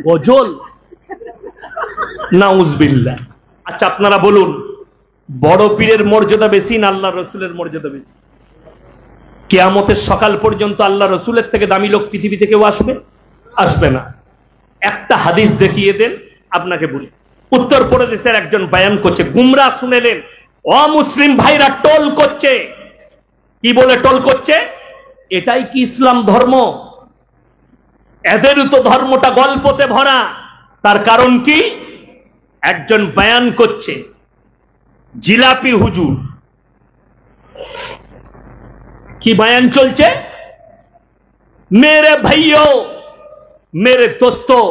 গজল নাউজুবিল্লাহ। আচ্ছা আপনারা বলুন, বড় পীরের মর্যাদা বেশি না আল্লাহ রসুলের মর্যাদা বেশি? কিয়ামতের সকাল পর্যন্ত আল্লাহ রসুলের থেকে দামি লোক পৃথিবীতে কেউ আসবে না। একটা হাদিস দেখিয়ে দেন আপনাকে বলি। উত্তরপ্রদেশের একজন বয়ান করছে, গুমরা শুনেলেন, অমুসলিম ভাইরা টোল করছে। কি বলে টোল করছে? এটাই কি ইসলাম ধর্ম? এদেরও তো ধর্মটা গল্পতে ভরা। তার কারণ কি? একজন বয়ান করছে, জিলাপি হুজুর কি বয়ান চলছে, मेरे भाइयों मेरे दोस्तों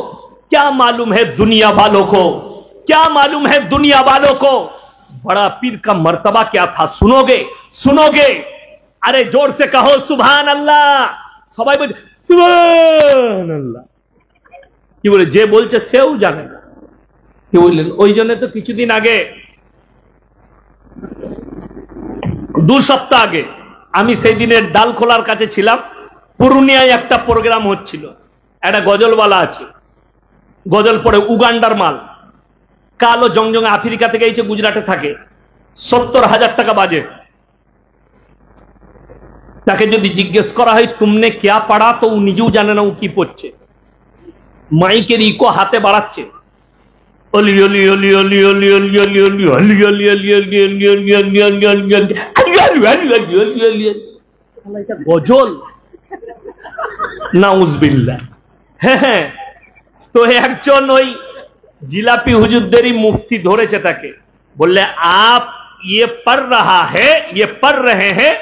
क्या मालूम है दुनिया वालों को, क्या मालूम है दुनिया वालों को बड़ा पीर का मर्तबा क्या था? सुनोगे सुनोगे? अरे जोर से कहो सुभान अल्लाह। সবাই বলছে সুবহান আল্লাহ। কি বলে? যে বলছে সেও জানে না। কি বললেন? ওই জন্য তো কিছুদিন আগে, 2 সপ্তাহ আগে, আমি সেই দিনের ডালখোলার কাছে ছিলাম। পুরুলিয়ায় একটা প্রোগ্রাম হচ্ছিল। একটা গজলওয়ালা আছে, গজল পড়ে, উগান্ডার মাল, কালো জংজং, আফ্রিকা থেকে এসে গুজরাটে থাকে, 70,000 টাকা বাজে। তাকে যদি জিজ্ঞেস করা হয় তুমনে क्या पढ़ा, তো ও নিজেও জানে না ও কি পড়ছে। মাইকের ইকো হাতে বাড়াচ্ছে, গজল নাউজুবিল্লাহ। হ্যাঁ, তো একজন ওই জিলাপি হুজুরদেরই মুফতি ধরেছে তাকে, বললে आप ये पढ़ रहा है, ये पढ़ रहे हैं,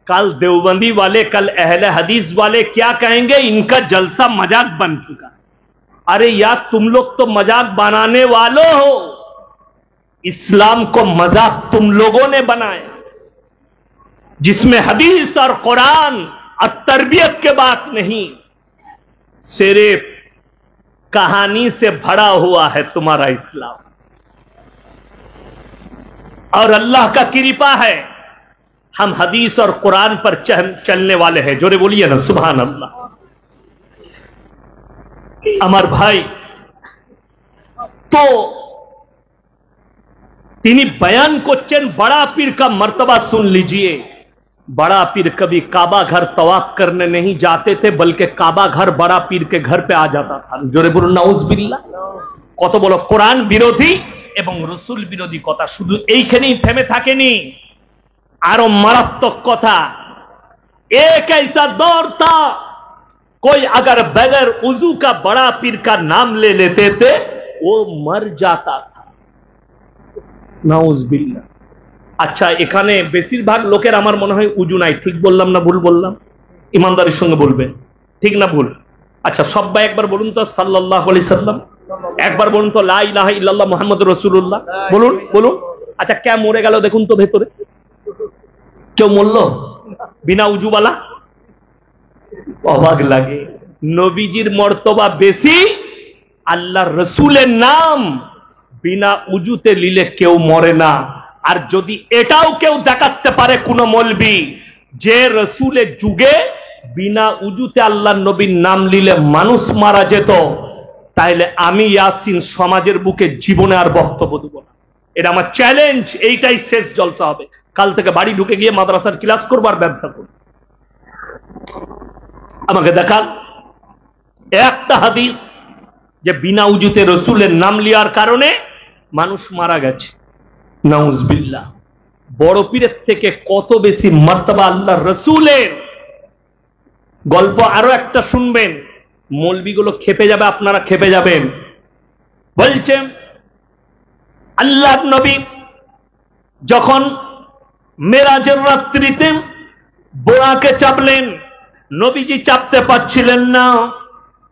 कल देवबंदी वाले, कल अहले हदीस वाले क्या कहेंगे, इनका जलसा मजाक बन चुका। अरे यार तुम लोग तो मजाक बनाने वालों हो, इस्लाम को मजाक तुम लोगों ने बनाया, जिसमें हदीस और कुरान और तरबियत के बात नहीं, सिर्फ कहानी से भरा हुआ है तुम्हारा इस्लाम। और अल्लाह का कृपा है हम हदीस और कुरान पर चलने वाले हैं। जोरे बोलिए ना सुभान अल्लाह। আমার ভাই, तो তিনি बयान করছেন बड़ा पीर का मर्तबा सुन लीजिए। बड़ा पीर कभी काबा घर तवाफ करने नहीं जाते थे, बल्कि काबा घर बड़ा पीर के घर पे आ जाता था। जोरे बोलুন নাউজুবিল্লাহ। কত বড় কোরআন বিরোধী এবং রসুল বিরোধী কথা শুধু এইখানেই থেমে থাকেনি, আরো মারাত্মক কথা। एक ऐसा दौर था, कोई अगर बगैर उजू का बड़ा पीर का नाम ले लेते थे वो मर जाता था। নাউজুবিল্লাহ। আচ্ছা, এখানে বেশিরভাগ লোকের আমার মনে হয় উজু নাই। ঠিক বললাম না ভুল বললাম? ইমানদারির সঙ্গে বলবেন, ঠিক না ভুল? আচ্ছা সবাই একবার বলুন তো সাল্লাল্লাহু আলাইহি সাল্লাম, একবার বলুন তো লা ইলাহা ইল্লাল্লাহ মুহাম্মাদুর রাসূলুল্লাহ। বলুন বলুন। আচ্ছা কে মরে গেল দেখুন তো ভেতরে? কেউ মরল বিনা উজুওয়ালা? অবাক লাগে। নবীজির মর্তবা বেশি, আল্লাহর রসুলের নাম বিনা উজুতে নিলে কেউ মরে না। আর যদি এটাও কেউ দেখাতে পারে কোন মৌলবি যে রসুলের যুগে বিনা উজুতে আল্লাহর নবীর নাম নিলে মানুষ মারা যেত, তাইলে আমি ইয়াসিন সমাজের বুকে জীবনে আর বক্তব্য দেব না। এটা আমার চ্যালেঞ্জ। এইটাই শেষ জলসা হবে। কাল থেকে বাড়ি ঢুকে গিয়ে মাদ্রাসার ক্লাস করবো আর ব্যবসা করবো। আমাকে দেখান একটা হাদিস যে বিনা উজুতে রসুলের নাম লিয়ার কারণে মানুষ মারা গেছে। নাউজুবিল্লাহ। বড় পীরের থেকে কত বেশি মর্তবা আল্লাহ রসুলের। গল্প আরো একটা শুনবেন, মৌলবিগুলো খেপে যাবে, আপনারা খেপে যাবেন। বলছেন আল্লাহ নবী যখন মেরাজের রাত্রিতে বোরাকে চাপলেন, নবীজি চাপতে পারছিলেন না।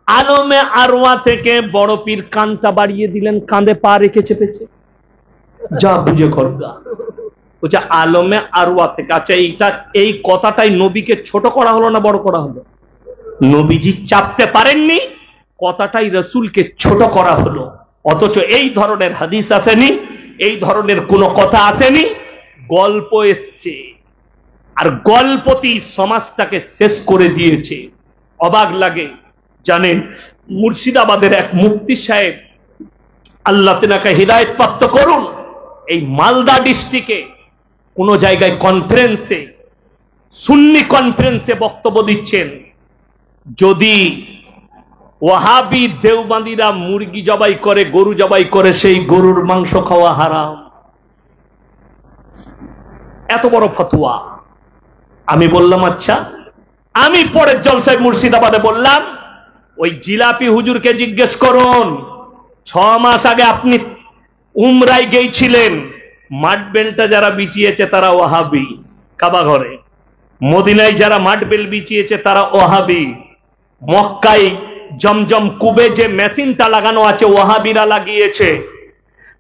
আলমে আরওয়া থেকে বড় পীর কানটা বাড়িয়ে দিলেন, কাঁধে পা রেখে চেপেছে। যা বুঝে করগা। বলছে আলমে আরওয়া থেকে। আচ্ছা এই কথাটাই নবীকে ছোট করা হলো না বড় করা হলো? নবীজি চাপতে পারেননি, কথাটাই রসুলকে ছোট করা হলো। অথচ এই ধরনের হাদিস আসেনি, এই ধরনের কোনো কথা আসেনি, গল্প এসছে। আর গল্পতি সমাজটাকে শেষ করে দিয়েছে। অবাক লাগে। জানেন, মুর্শিদাবাদের এক মুফতি সাহেব, আল্লাহ তেনাকে হিদায়াত প্রাপ্ত করুন, এই মালদা ডিস্ট্রিক্টে কোন জায়গায় কনফারেন্সে, সুন্নি কনফারেন্সে বক্তব্য দিচ্ছেন, যদি ওয়াহাবি দেওবন্দিরা মুরগি জবাই করে, গরু জবাই করে, সেই গরুর মাংস খাওয়া হারাম। এত বড় ফতোয়া। আমি বললাম আচ্ছা। আমি পরের জলসায় মুর্শিদাবাদে বললাম, ওই জিলাপি হুজুরকে জিজ্ঞেস করুন, 6 মাস আগে আপনি উমরায় গিয়েছিলেন, মাটবেলটা যারা বিছিয়েছে তারা ওয়াহাবি কাবা ঘরে, মদিনায় যারা মাটবেল বিছিয়েছে তারা ওয়াহাবি, মক্কায় জমজম কুবে যে মেশিনটা লাগানো আছে ওয়াহাবিরা লাগিয়েছে,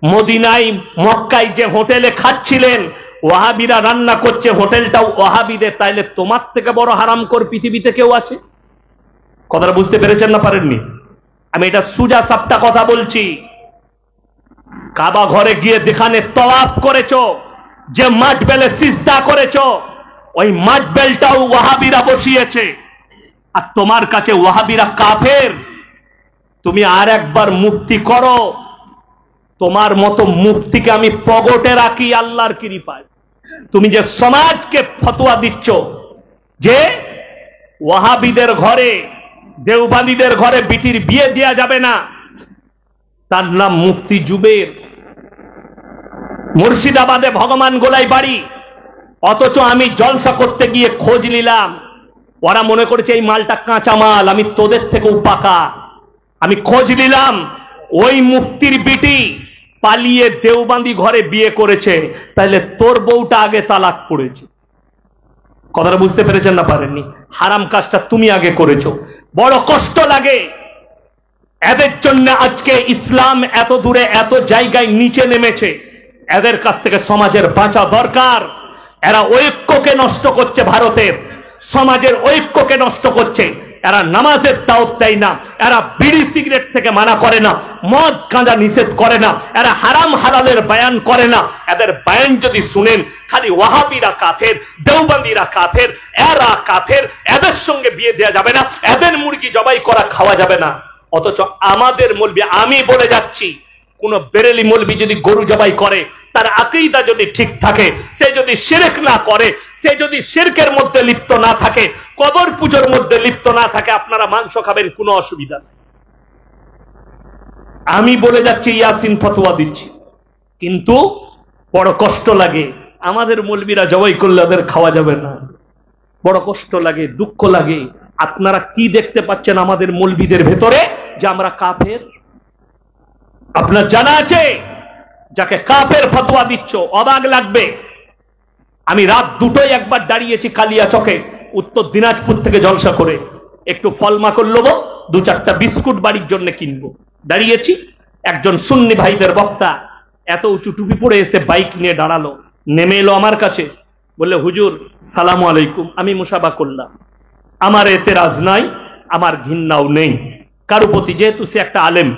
মদিনায় মক্কায় যে হোটেলে খাচ্ছিলেন ওয়াহাবিরা রান্না করছে, হোটেলটাও ওয়াহাবিদের। তাইলে তোমার থেকে বড় হারামখোর পৃথিবীতে কেউ আছে? কথাটা বুঝতে পেরেছেন না পারেননি? আমি এটা সুজা সাপটা কথা বলছি। কাবা ঘরে গিয়ে যেখানে তওয়াফ করেছো, যে মাটবেলে সিজদা করেছো, ওই মাটবেলটাও ওয়াহাবিরা বসিয়েছে, আর তোমার কাছে ওয়াহাবিরা কাফের। তুমি আর একবার মুফতি করো, তোমার মতো মুফতিকে আমি পগটে রাখি আল্লাহর কৃপায়। তুমি যে সমাজকে ফতোয়া দিচ্ছ যে ওয়াহাবিদের ঘরে, দেওবন্দীদের ঘরে বিটির বিয়ে দেওয়া যাবে না, তার নাম মুফতি জুবের, মুর্শিদাবাদে ভগবান গোলাই বাড়ি। অথচ আমি জলসা করতে গিয়ে খোঁজ নিলাম, ওরা মনে করেছে এই মালটা কাঁচা মাল, আমি তোদের থেকেও পাকা। আমি খোঁজ নিলাম, ওই মুফতির বিটি পালিয়ে দেওবন্দি ঘরে বিয়ে করেছে, তাহলে তোর বউটা আগে তালাক পড়েছে। কথাটা বুঝতে পেরেছেন না পারেননি? হারাম কাজটা তুমি আগে করেছো। বড় কষ্ট লাগে। এদের জন্য আজকে ইসলাম এত দূরে, এত জায়গায় নিচে নেমেছে। এদের কাছ থেকে সমাজের বাঁচা দরকার। এরা ঐক্যকে নষ্ট করছে, ভারতের সমাজের ঐক্যকে নষ্ট করছে। এরা নামাজের দাওয়াত দেয় না, এরা বিড়ি সিগারেট থেকে মানা করে না, মদ গাঁজা নিষেধ করে না, এরা হারাম হালালের বয়ান করে না। এদের বয়ান যদি শুনেন, খালি ওয়াহাবিরা কাফের, দেওবন্দীরা কাফের, এরা কাফের, এদের সঙ্গে বিয়ে দেওয়া যাবে না, এদের মুরগি জবাই করা খাওয়া যাবে না। অথচ আমাদের মৌলবি, আমি বলে যাচ্ছি, কোন বেরেলি মৌলবি যদি গরু জবাই করে, তার আকীদা যদি ঠিক থাকে, সে যদি শিরক না করে, সে যদি শিরকের মধ্যে লিপ্ত না থাকে, কবর পূজার মধ্যে লিপ্ত না থাকে, আপনারা মাংস খাবেন, কোনো অসুবিধা নেই। আমি বলে যাচ্ছি, ইয়াসিন ফতোয়া দিচ্ছি, কিন্তু বড় কষ্ট লাগে। আমাদের মৌলবীরা জবাই করলে ওদের খাওয়া যাবে না, বড় কষ্ট লাগে, দুঃখ লাগে। আপনারা কি দেখতে পাচ্ছেন আমাদের মৌলবীদের ভেতরে? যে আমরা কাফের। আপনার জানা আছে যাকে কাফের ফতোয়া দিচ্ছ, অবাক লাগবে। আমি রাত 2টোয় একবার দাঁড়িয়েছি কালিয়াচকে, উত্তর দিনাজপুর থেকে জলসা করে, একটু ফল মাকড় লোবো, 2-4টা বিস্কুট বাড়ির জন্য কিনবো। দাঁড়িয়েছি, একজন সুন্নি ভাইদের বক্তা এত উঁচু টুপি পরে এসে বাইক নিয়ে দাঁড়ালো, নেমে এলো আমার কাছে, বললে, হুজুর সালামু আলাইকুম। আমি মুসাফা করলাম, আমার এতেরাজ নাই, আমার ঘৃণাও নেই কারো প্রতি, যেহেতু সে একটা আলেম।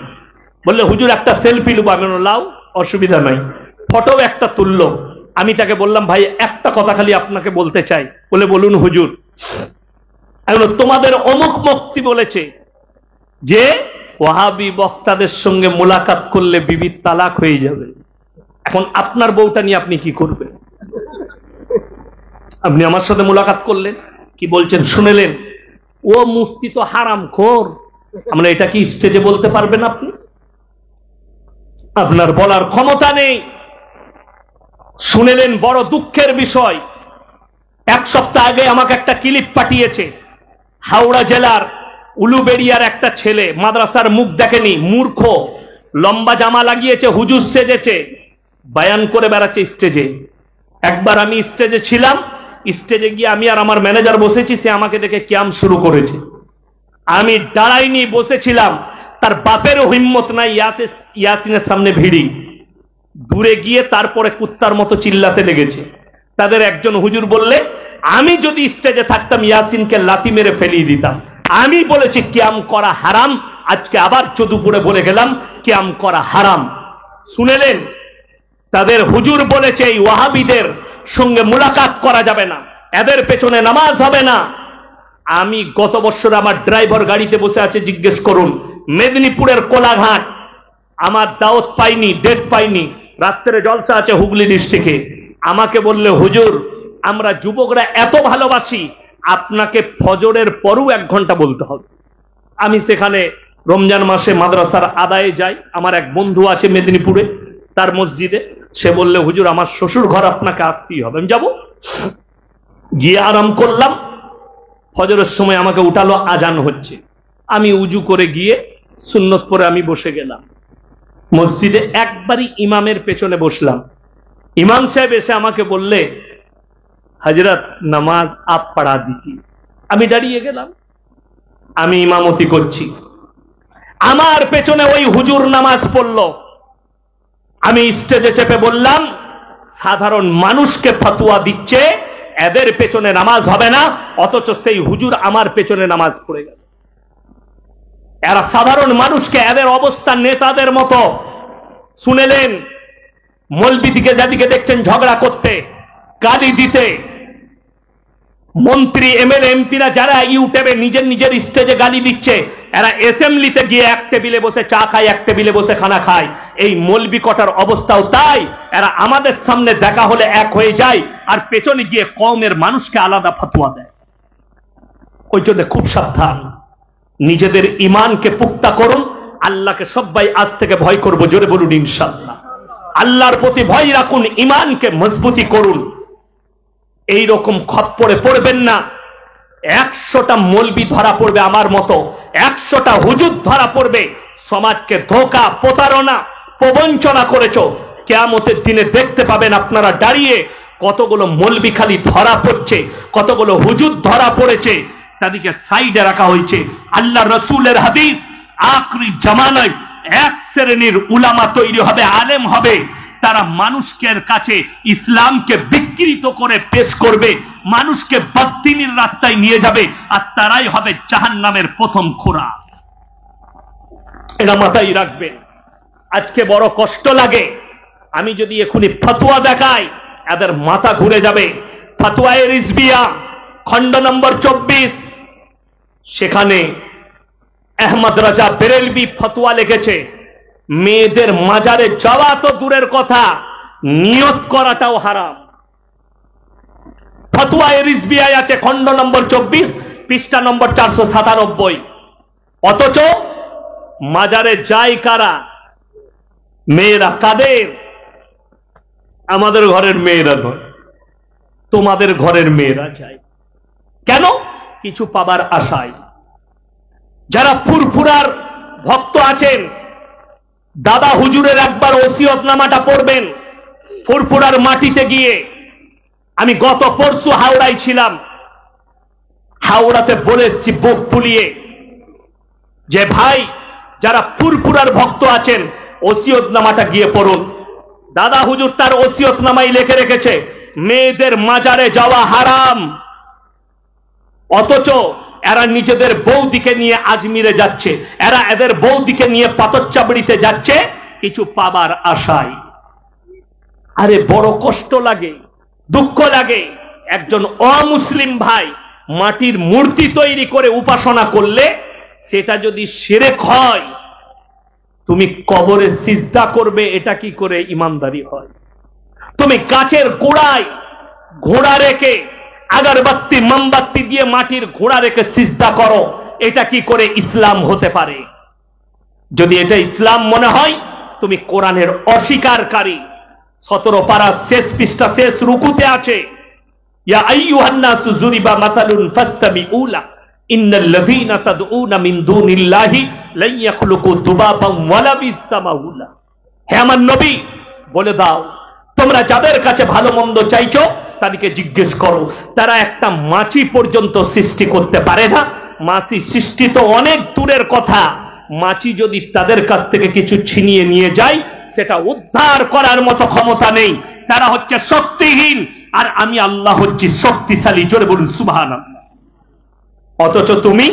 বললে, হুজুর একটা সেলফি নেবো। আমি লাও, অসুবিধা নাই। ফটো একটা তুললো। আমি তাকে বললাম, ভাই একটা কথা খালি আপনাকে বলতে চাই। বলে, বলুন হুজুর। তোমাদের অমুক মুফতি বলেছে যে ওয়াহাবি বক্তাদের সঙ্গে মোলাকাত করলে বিবির তালাক হয়ে যাবে। এখন আপনার বউটা নিয়ে আপনি কি করবেন? আপনি আমার সাথে মোলাকাত করলেন, কি বলছেন শুনেলেন? ও মুফতি তো হারামখোর। আমরা এটা কি স্টেজে বলতে পারবেন আপনি? আপনার বলার ক্ষমতা নেই। শুনেলেন, বড় দুঃখের বিষয়। 1 সপ্তাহ আগে আমাকে একটা ক্লিপ পাঠিয়েছে, হাওড়া জেলার উলুবেড়িয়ার একটা ছেলে, মাদ্রাসার মুখ দেখেনি, মূর্খ, লম্বা জামা লাগিয়েছে, হুজুর সেজেছে, বয়ান করে বেড়াচ্ছে স্টেজে। একবার আমি স্টেজে ছিলাম, স্টেজে গিয়ে আমি আর আমার ম্যানেজার বসেছি, সে আমাকে দেখে ক্যাম শুরু করেছে। আমি দাঁড়াইনি, বসেছিলাম। তার বাপেরও হিম্মত নাই ইয়াসিনের সামনে ভিড়ি, দূরে গিয়ে তারপরে কুত্তার মতো চিল্লাতে লেগেছে। তাদের একজন হুজুর বললে, আমি যদি স্টেজে থাকতাম ইয়াসিনকে লাথি মেরে ফেলিয়ে দিতাম। আমি বলেছি কিয়াম করা হারাম, আজকে আবার চতুপুরে বলে গেলাম কিয়াম করা হারাম। শুনেলেন, তাদের হুজুর বলেছে এই ওয়াহাবিদের সঙ্গে মুলাকাত করা যাবে না, এদের পেছনে নামাজ হবে না। আমি গত বছর আমার ড্রাইভার গাড়িতে বসে আছে, জিজ্ঞেস করুন, মেদিনীপুরের কোলাঘাট, আমার দাওয়াত পাইনি, ডেট পাইনি, রাত্রে জলসা আছে হুগলি ডিস্ট্রিক্টে। আমাকে বললে, হুজুর আমরা যুবকরা এত ভালোবাসি, আপনাকে ফজরের পরও 1 ঘন্টা বলতে হবে। আমি সেখানে রমজান মাসে মাদ্রাসার আদায়ে যাই, আমার এক বন্ধু আছে মেদিনীপুরে, তার মসজিদে। সে বললে, হুজুর আমার শ্বশুর ঘর, আপনাকে আসতেই হবে। আমি যাবো, গিয়ে আরাম করলাম। ফজরের সময় আমাকে উঠালো, আজান হচ্ছে। আমি উজু করে গিয়ে সুন্নত পরে আমি বসে গেলাম মসজিদে, একবারই ইমামের পেছনে বসলাম। ইমাম সাহেব এসে আমাকে বললে, হযরত নামাজ আপ পড়া দিজিয়ে। আমি দাঁড়িয়ে গেলাম, আমি ইমামতি করছি, আমার পেছনে ওই হুজুর নামাজ পড়লো। আমি স্টেজে চেপে বললাম, সাধারণ মানুষকে ফতোয়া দিচ্ছে এদের পেছনে নামাজ হবে না, অথচ সেই হুজুর আমার পেছনে নামাজ পড়ে গেল। এরা সাধারণ মানুষকে, এদের অবস্থা নেতাদের মতো। শুনেলেন, মৌলবি দিকে যাদিকে দেখছেন ঝগড়া করতে, গালি দিতে, মন্ত্রী এমএলএ এমপিরা যারা ইউটিউবে নিজের নিজের স্টেজে গালি দিচ্ছে, এরা অ্যাসেম্বলিতে গিয়ে এক টেবিলে বসে চা খায়, এক টেবিলে বসে খানা খায়। এই মৌলবি কটার অবস্থাও তাই। এরা আমাদের সামনে দেখা হলে এক হয়ে যায়, আর পেছনে গিয়ে কওমের মানুষকে আলাদা ফতোয়া দেয়। ওই জন্য খুব সাবধান, নিজেদের ইমানকে পুক্তা করুন। আল্লাহকে সবাই আজ থেকে ভয় করব, জোরে বলুন ইনশাআল্লাহ। আল্লাহর প্রতি ভয় রাখুন, ইমানকে মজবুতি করুন। এই রকম খপ্পরে পড়বেন না। 100টা মৌলবি ধরা পড়বে আমার মতো, 100টা হুজুর ধরা পড়বে। সমাজকে ধোঁকা, প্রতারণা, প্রবঞ্চনা করেছো। কিয়ামতের দিনে দেখতে পাবেন আপনারা দাঁড়িয়ে, কতগুলো মৌলবি খালি ধরা পড়ছে, কতগুলো হুজুর ধরা পড়েছে, তাদেরকে সাইডে রাখা হয়েছে। আল্লাহ রসুলের হাদিস, আখরি জামানায় এক শ্রেণীর উলামা তৈরি হবে, আলেম হবে, তারা মানুষের কাছে ইসলামকে বিকৃত করে পেশ করবে, মানুষকে বদদিনের রাস্তায় নিয়ে যাবে, আর তারাই হবে জাহান্নামের প্রথম খোরাক। এটা মাথায় রাখবেন। আজকে বড় কষ্ট লাগে, আমি যদি এখনই ফতোয়া দেখাই এদের মাথা ঘুরে যাবে। ফতোয়ায়ে রিজভিয়া খণ্ড নম্বর 24, সেখানে আহমদ রাজা বেরেলভি ফতোয়া লিখেছে, মেয়েদের মাজারে যাওয়া তো দূরের কথা, নিয়ত করাটাও হারাম। ফতোয়ায়ে রিজভিয়ায় আছে খণ্ড নম্বর 24, পৃষ্ঠা নম্বর 497। অথচ মাজারে যায় কারা? মেয়েরা। কাদের? আমাদের ঘরের মেয়েরা নয়, তোমাদের ঘরের মেয়েরা যায়। কেন? কিছু পাবার আশায়। যারা ফুরফুরার ভক্ত আছেন, দাদা হুজুরের একবার ওসিয়তনামাটা পড়বেন ফুরফুরার মাটিতে গিয়ে। আমি গত পরশু হাওড়ায় ছিলাম, হাওড়াতে বলে এসছি বুক ফুলিয়ে যে ভাই, যারা ফুরফুরার ভক্ত আছেন ওসিয়তনামাটা গিয়ে পড়ুন। দাদা হুজুর তার ওসিয়তনামায় লিখে রেখেছে, মেয়েদের মাজারে যাওয়া হারাম। অথচ এরা নিজেদের বৌদিকে নিয়ে আজমিরে যাচ্ছে, এরা এদের বৌদিকে নিয়ে পাথরচাবড়িতে যাচ্ছে কিছু পাবার আশায়। আরে বড় কষ্ট লাগে, দুঃখ লাগে। একজন অমুসলিম ভাই মাটির মূর্তি তৈরি করে উপাসনা করলে, সেটা যদি শিরক হয়, তুমি কবরে সিজদা করবে, এটা কি করে ইমানদারি হয়? তুমি গাছের গোড়ায় ঘোড়া রেখে, আগরবাতি মোমবাতি দিয়ে মাটির ঘোড়া রেখে সিজদা করো, এটা কি করে ইসলাম হতে পারে? যদি এটা ইসলাম মনে হয়, তুমি কোরআনের অস্বীকারী। 17 পারা শেষ পৃষ্ঠা শেষ রুকুতে আছে, ইয়া আইয়ুহান নাসু যুরিবা মাসালুন ফাসতামিউ লাহু ইন্নাল্লাযীনা তাদউনা মিন দুনিল্লাহি লা ইয়াখলুকু দুবাবান ওয়ালা বিসতামাউ লাহু। হে আমার নবী, বলে দাও, তোমরা যাদের কাছে ভালো মন্দ চাইছো তাদেরকে জিজ্ঞেস করো, তারা একটা মাছি পর্যন্ত সৃষ্টি করতে পারে না। মাছি সৃষ্টি তো অনেক দূরের কথা, মাছি যদি তাদের কাছ থেকে কিছু ছিনিয়ে নিয়ে যায়, সেটা উদ্ধার করার মতো ক্ষমতা নেই। তারা হচ্ছে শক্তিহীন, আর আমি আল্লাহ হচ্ছি শক্তিশালী। জোরে বলুন সুবহানাল্লাহ। অথচ তুমি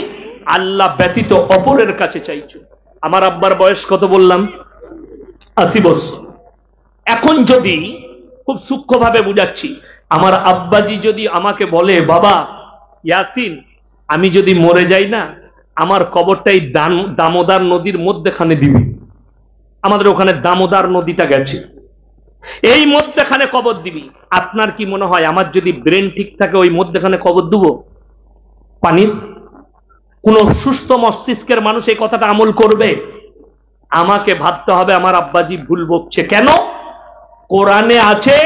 আল্লাহ ব্যতীত অপরের কাছে চাইছো। আমার আব্বার বয়স কত বললাম? 80 বছর। এখন যদি, খুব সূক্ষ্মভাবে বুঝাচ্ছি, আমার আব্বাজি যদি আমাকে বলে, বাবা ইয়াসিন, আমি যদি মরে যাই না, আমার কবরটাই দামোদর নদীর মধ্যেখানে দিবি। আমাদের ওখানে দামোদর নদীটা গেছে, এই মধ্যেখানে কবর দিবি। আপনার কি মনে হয় আমার যদি ব্রেন ঠিক থাকে ওই মধ্যেখানে কবর দেব পানির? কোন সুস্থ মস্তিষ্কের মানুষ এই কথাটা আমল করবে? আমাকে ভাবতে হবে আমার আব্বাজি ভুল বকছে কেন। কোরআনে আছে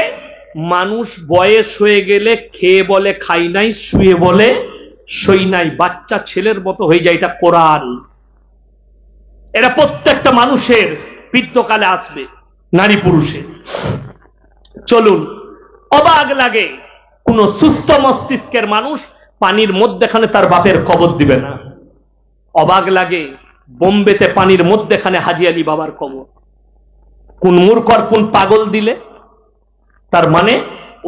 মানুষ বয়স হয়ে গেলে খেয়ে বলে খাই নাই, শুয়ে বলে সই নাই, বাচ্চা ছেলের মতো হয়ে যায়। এটা কোরআন, এটা প্রত্যেকটা মানুষের বৃদ্ধকালে আসবে, নারী পুরুষে। চলুন, অবাক লাগে কোন সুস্থ মস্তিষ্কের মানুষ পানির মধ্যেখানে তার বাপের কবর দিবে না। অবাক লাগে বোম্বেতে পানির মধ্যেখানে হাজী আলী বাবার কবর। কোন মূর্খর কোন পাগল দিলে? তার মানে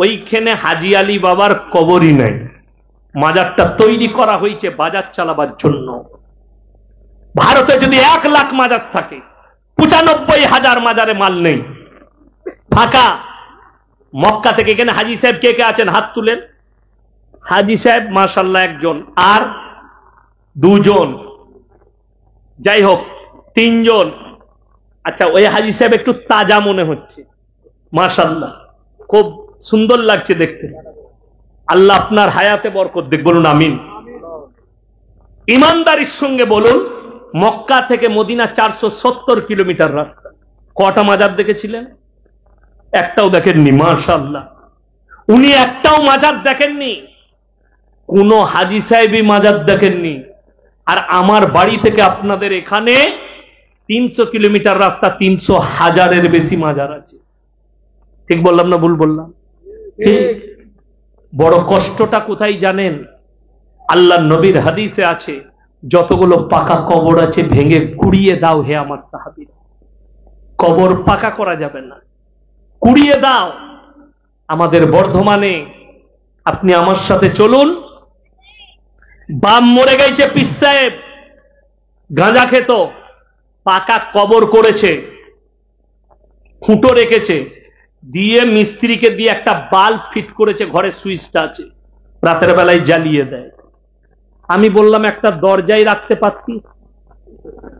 ওইখানে হাজী আলী বাবার কবরই নাই, মাজারটা তৈরি করা হয়েছে বাজার চালাবার জন্য। ভারতে যদি 1 লাখ মাজার থাকে, 95,000 মাজারে মাল নেই, ফাঁকা। মক্কা থেকে এখানে হাজী সাহেব কে কে আছেন হাত তুলেন? হাজী সাহেব মাশাআল্লাহ একজন, আর 2 জন, যাই হোক 3 জন। আচ্ছা, ওই হাজী সাহেব একটু তাজা মনে হচ্ছে, মাশাআল্লাহ খুব সুন্দর লাগছে দেখতে। আল্লাহ আপনার হায়াতে বরকত দেখ, বলুন আমিন। ইমানদারির সঙ্গে বলুন, মক্কা থেকে মদিনা 470 কিলোমিটার রাস্তা। কটা মাজার দেখেছিলেন? একটাও দেখেননি। মাশাআল্লাহ, উনি একটাও মাজার দেখেননি, কোন হাজী সাহেবই মাজার দেখেননি। আর আমার বাড়ি থেকে আপনাদের এখানে 300 কিলোমিটার রাস্তা, 300,000-এর বেশি মাজার আছে। ঠিক বললাম না ভুল বললাম? ঠিক। বড় কষ্টটা কোথায় জানেন? আল্লাহ নবীর হাদিসে আছে, যতগুলো পাকা কবর আছে ভেঙে কুড়িয়ে দাও হে আমার সাহাবীরা। কবর পাকা করা যাবে না, কুড়িয়ে দাও। আমাদের বর্ধমানে আপনি আমার সাথে চলুন, বাপ মরে গেছে, পীর সাহেব গাঁজা খেত, পাকা কবর করেছে, খুঁটো রেখেছে, দিয়ে মিস্ত্রিকে দিয়ে একটা বাল্ব ফিট করেছে, ঘরের সুইচটা আছে, রাতের বেলায় জ্বালিয়ে দেয়। আমি বললাম একটা দরজায় রাখতে পারতিস,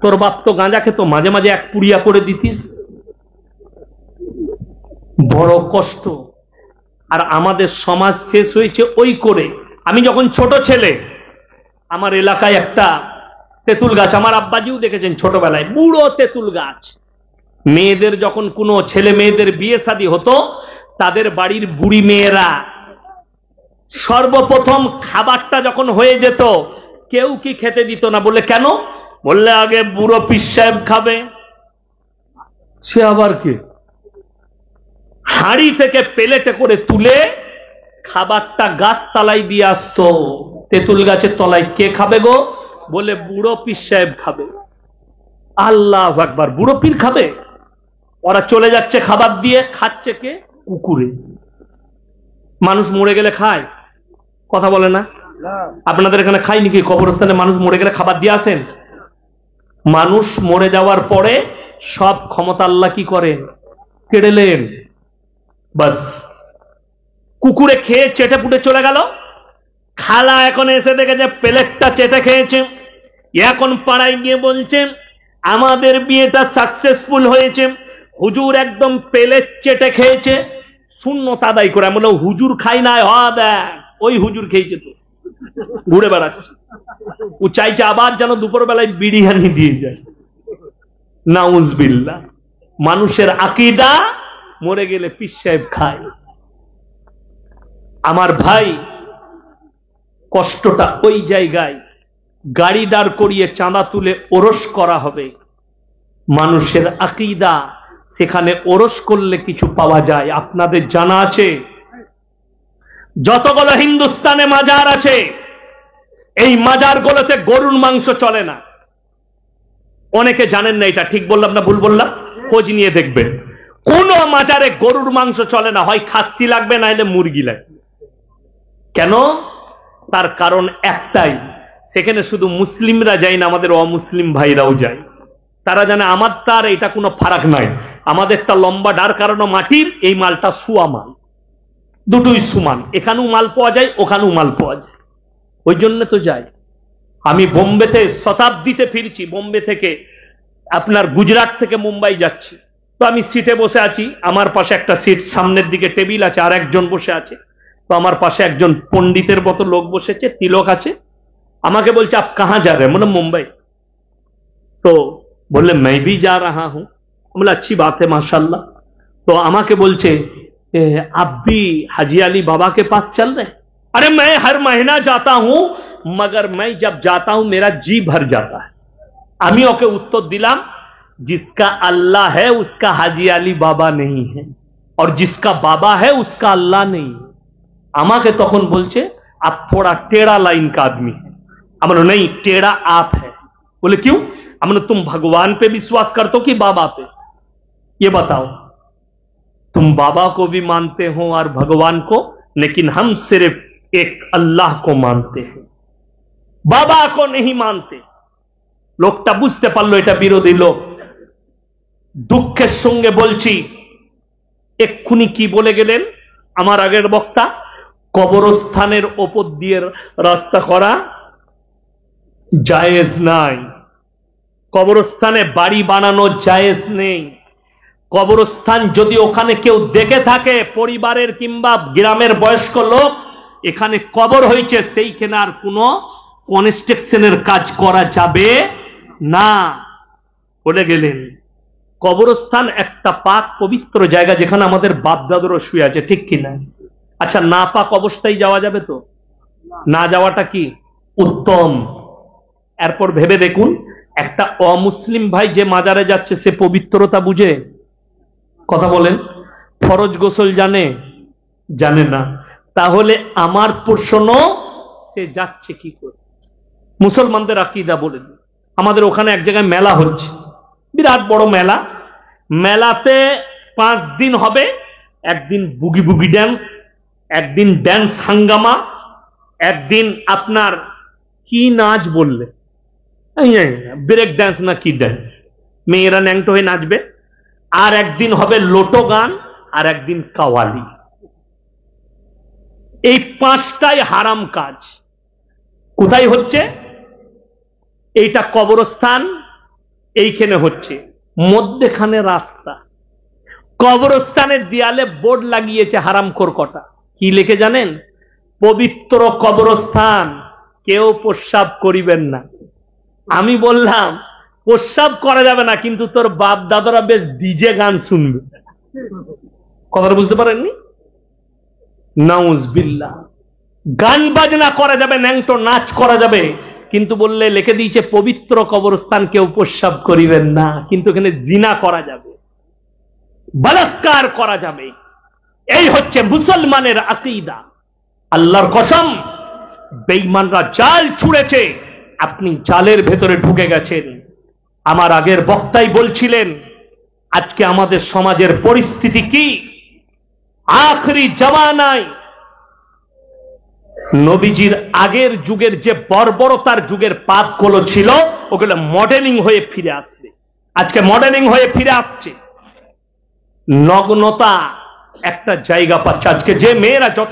তোর বাপ তো গাঁজা খেত, মাঝে মাঝে 1 পুড়িয়া করে দিতিস। বড় কষ্ট। আর আমাদের সমাজ শেষ হয়েছে ওই করে। আমি যখন ছোট ছেলে, আমার এলাকায় একটা তেঁতুল গাছ, আমার আব্বাজিও দেখেছেন ছোটবেলায়, বুড়ো তেঁতুল গাছ। মেয়েদের যখন কোনো ছেলে মেয়েদের বিয়ে শাদী হতো, তাদের বাড়ির বুড়ি মেয়েরা সর্বপ্রথম খাবারটা যখন হয়ে যেত, কেউ কি খেতে দিত না। বলে কেন? বললে আগে বুড়ো পীর সাহেব খাবে। সে আবার কে? হাঁড়ি থেকে প্লেটে করে তুলে খাবারটা গাছতলায় দিয়ে আসতো, তেঁতুল গাছের তলায়। কে খাবে গো? বলে বুড়ো পীর সাহেব খাবে। আল্লাহু আকবার, বুড়ো পীর খাবে? ওরা চলে যাচ্ছে খাবার দিয়ে, খাচ্ছে কে? কুকুরে। মানুষ মরে গেলে খায়? কথা বলে না? আপনাদের এখানে খায় নাকি? কবরস্থানে মানুষ মরে গেলে খাবার দিয়ে আসেন? মানুষ মরে যাওয়ার পরে সব ক্ষমতা আল্লাহ কি করেন? কেড়ে নেন। বাস, কুকুরে খেয়ে চেটে পুটে চলে গেল। খালা এখন এসে দেখেছে প্লেটটা চেটে খেয়েছে, এখন পাড়ায় গিয়ে বলছে আমাদের বিয়েটা সাকসেসফুল হয়েছে, হুজুর একদম প্লেট চেটে খেয়েছে। শূন্যতা আদায় করে, এমন হুজুর খাই না, দেখ ওই হুজুর খেয়েছে, তো ঘুরে বেড়াচ্ছে। ও চাইছে আবার যেন দুপুর বেলায় বিরিয়ানি দিয়ে যায়। নাউজুবিল্লাহ। মানুষের আকীদা, মরে গেলে পীর সাহেব খায়। আমার ভাই, কষ্টটা ওই জায়গায়। গাড়ি দাঁড় করিয়ে চাঁদা তুলে ওরস করা হবে। মানুষের আকীদা, সেখানে ওরস করলে কিছু পাওয়া যায়। আপনাদের জানা আছে যতগুলো হিন্দুস্তানে মাজার আছে, এই মাজারগুলোতে গরুর মাংস চলে না। অনেকে জানেন না এটা, ঠিক বললাম না ভুল বললাম? খোঁজ নিয়ে দেখবেন, কোন মাজারে গরুর মাংস চলে না, হয় খাসি লাগবে না হলে মুরগি লাগবে। কেন? তার কারণ একটাই, সেখানে শুধু মুসলিমরা যায় না, আমাদের অমুসলিম ভাইরাও যায়। তারা জানে আমার তার এটা কোনো ফারাক নাই, আমাদেরটা লম্বা ডার কারণ মাটির, এই মালটা সুয়া মাল। দুটোই সমান, এখানেও মাল পাওয়া যায় ওখানেও মাল পাওয়া যায়, ওই জন্য তো যাই। আমি বোম্বেতে শতাব্দীতে ফিরছি, বোম্বে থেকে আপনার গুজরাট থেকে মুম্বাই যাচ্ছি, তো আমি সিটে বসে আছি, আমার পাশে একটা সিট, সামনের দিকে টেবিল আছে, আর একজন বসে আছে, তো আমার পাশে একজন পণ্ডিতের মতো লোক বসেছে, তিলক আছে, আমাকে বলছে আপ কাহা যা রে, মানে মুম্বাই। তো বললে मैं भी जा रहा हूं, बोला अच्छी बात है माशाल्लाह। तो আমাকে বলছে आप भी हाजी अली बाबा के पास चल रहे? अरे मैं हर महीना जाता हूं, मगर मैं जब जाता हूं मेरा जी भर जाता है। আমি ওকে উত্তর দিলাম, जिसका अल्लाह है उसका हाजी अली बाबा नहीं है, और जिसका बाबा है उसका अल्लाह नहीं है। আমাকে তখন বলছে आप थोड़ा टेढ़ा लाइन का आदमी है। हमने नहीं, टेढ़ा आप है। बोले क्यों? हमने तुम भगवान पे विश्वास करते हो कि बाबा पे? ये बताओ, तुम बाबा को भी मानते हो और भगवान को, लेकिन हम सिर्फ एक अल्लाह को मानते हैं, बाबा को नहीं मानते। লোকটা বুঝতে পারলো এটা বিরোধী লোক। দুঃখের সঙ্গে বলছি, এক্ষুনি কি বলে গেলেন আমার আগের বক্তা, কবরস্থানের ওপর দিয়ে রাস্তা করা জায়েজ নাই, কবরস্থানে বাড়ি বানানো জায়েজ নেই। কবরস্থান যদি ওখানে কেউ দেখে থাকে, পরিবারের কিংবা গ্রামের বয়স্ক লোক, এখানে কবর হয়েছে, সেইখানে আর কোনো কনস্ট্রাকশনের কাজ করা যাবে না। বলে গেলেন কবরস্থান একটা পাক পবিত্র জায়গা, যেখানে আমাদের বাপ দাদুরও শুয়ে আছে, ঠিক কিনা? আচ্ছা, না পাক অবস্থায় যাওয়া যাবে তো? না যাওয়াটা কি উত্তম? এরপর ভেবে দেখুন, একটা অমুসলিম ভাই যে মাজারে যাচ্ছে, সে পবিত্রতা বুঝে? কথা বলেন, ফরজ গোসল জানে? জানে না। তাহলে আমার প্রশ্ন, সে যাচ্ছে কি করে? মুসলমানদের আকীদা বলে দিই। আমাদের ওখানে এক জায়গায় মেলা হচ্ছে, বিরাট বড় মেলা। মেলাতে 5 দিন হবে, একদিন বুগি বুগি ড্যান্স, একদিন ড্যান্স হাঙ্গামা, একদিন আপনার কি নাচ বললে, ব্রেক ড্যান্স না কি ড্যান্স, মেয়েরা ন্যাংটো হয়ে নাচবে, আর একদিন হবে লোটো গান, আর একদিন কাওয়ালি। এই 5টাই হারাম কাজ। কোথায় হচ্ছে? এইটা কবরস্থান, এইখানে হচ্ছে, মধ্যখানে রাস্তা। কবরস্থানের দেয়ালে বোর্ড লাগিয়েছে হারামখোর কটা, কি লিখে জানেন? পবিত্র কবরস্থান, কেউ প্রস্রাব করিবেন না। আমি বললাম প্রস্রাব করা যাবে না, কিন্তু তোর বাপ দাদারা বেশ ডিজে গান শুনবে। কথাটা বুঝতে পারেননি? নাউজুবিল্লাহ। গান বাজনা করা যাবে, ন্যাংটো নাচ করা যাবে, কিন্তু বললে লিখে দিয়েছে পবিত্র কবরস্থান, কেউ প্রস্রাব করিবেন না, কিন্তু এখানে জিনা করা যাবে, বলাৎকার করা যাবে। এই হচ্ছে মুসলমানের আকীদা। আল্লাহর কসম, বেঈমানরা জাল ছুঁড়েছে, আপনি জালের ভেতরে ঢুকে গেছেন। আমার আগের বক্তাই বলছিলেন, আজকে আমাদের সমাজের পরিস্থিতি কি? আখরি জামানায় নবীজির আগের যুগের যে বর্বরতার যুগের পাপগুলো ছিল, ওগুলো মডেলিং হয়ে ফিরে আসবে। আজকে মডেলিং হয়ে ফিরে আসছে। নগ্নতা একটা জায়গা পাচ্ছে। আজকে যে মেয়েরা যত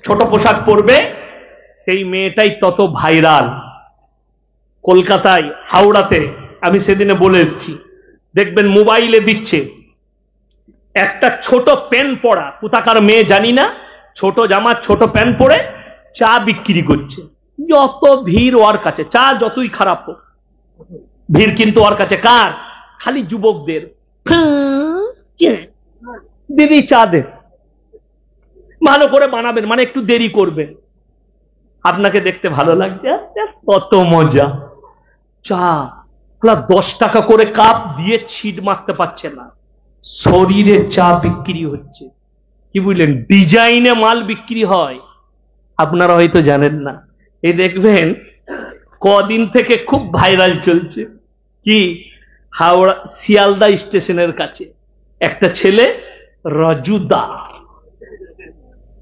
ছোট পোশাক পরবে, সেই মেয়েটাই তত ভাইরাল। কলকাতায়, হাওড়াতে আমি সেদিনে বলে এসেছি, দেখবেন মোবাইলে দিচ্ছে একটা ছোট প্যান্ট পরা, কোথাকার মেয়ে জানি না, ছোট জামা ছোট প্যান্ট পরে চা বিক্রি করছে। যত ভিড় ওর কাছে, চা যতই খারাপ হোক, ভিড় কিন্তু ওর কাছে কার? খালি যুবকদের। দিদি চা দে, ভালো করে বানাবেন, মানে একটু দেরি করবেন, আপনাকে দেখতে ভালো লাগছে, কত মজা। চা 10 টাকা করে কাপ দিয়ে ছিট মারতে পারছে না, শরীরে চা বিক্রি হচ্ছে। কি বুঝলেন? ডিজাইনে মাল বিক্রি হয়, আপনারা হয়তো জানেন না। এই দেখবেন কদিন থেকে খুব ভাইরাল চলছে, কি হাওড়া শিয়ালদা স্টেশনের কাছে একটা ছেলে, রাজুদা,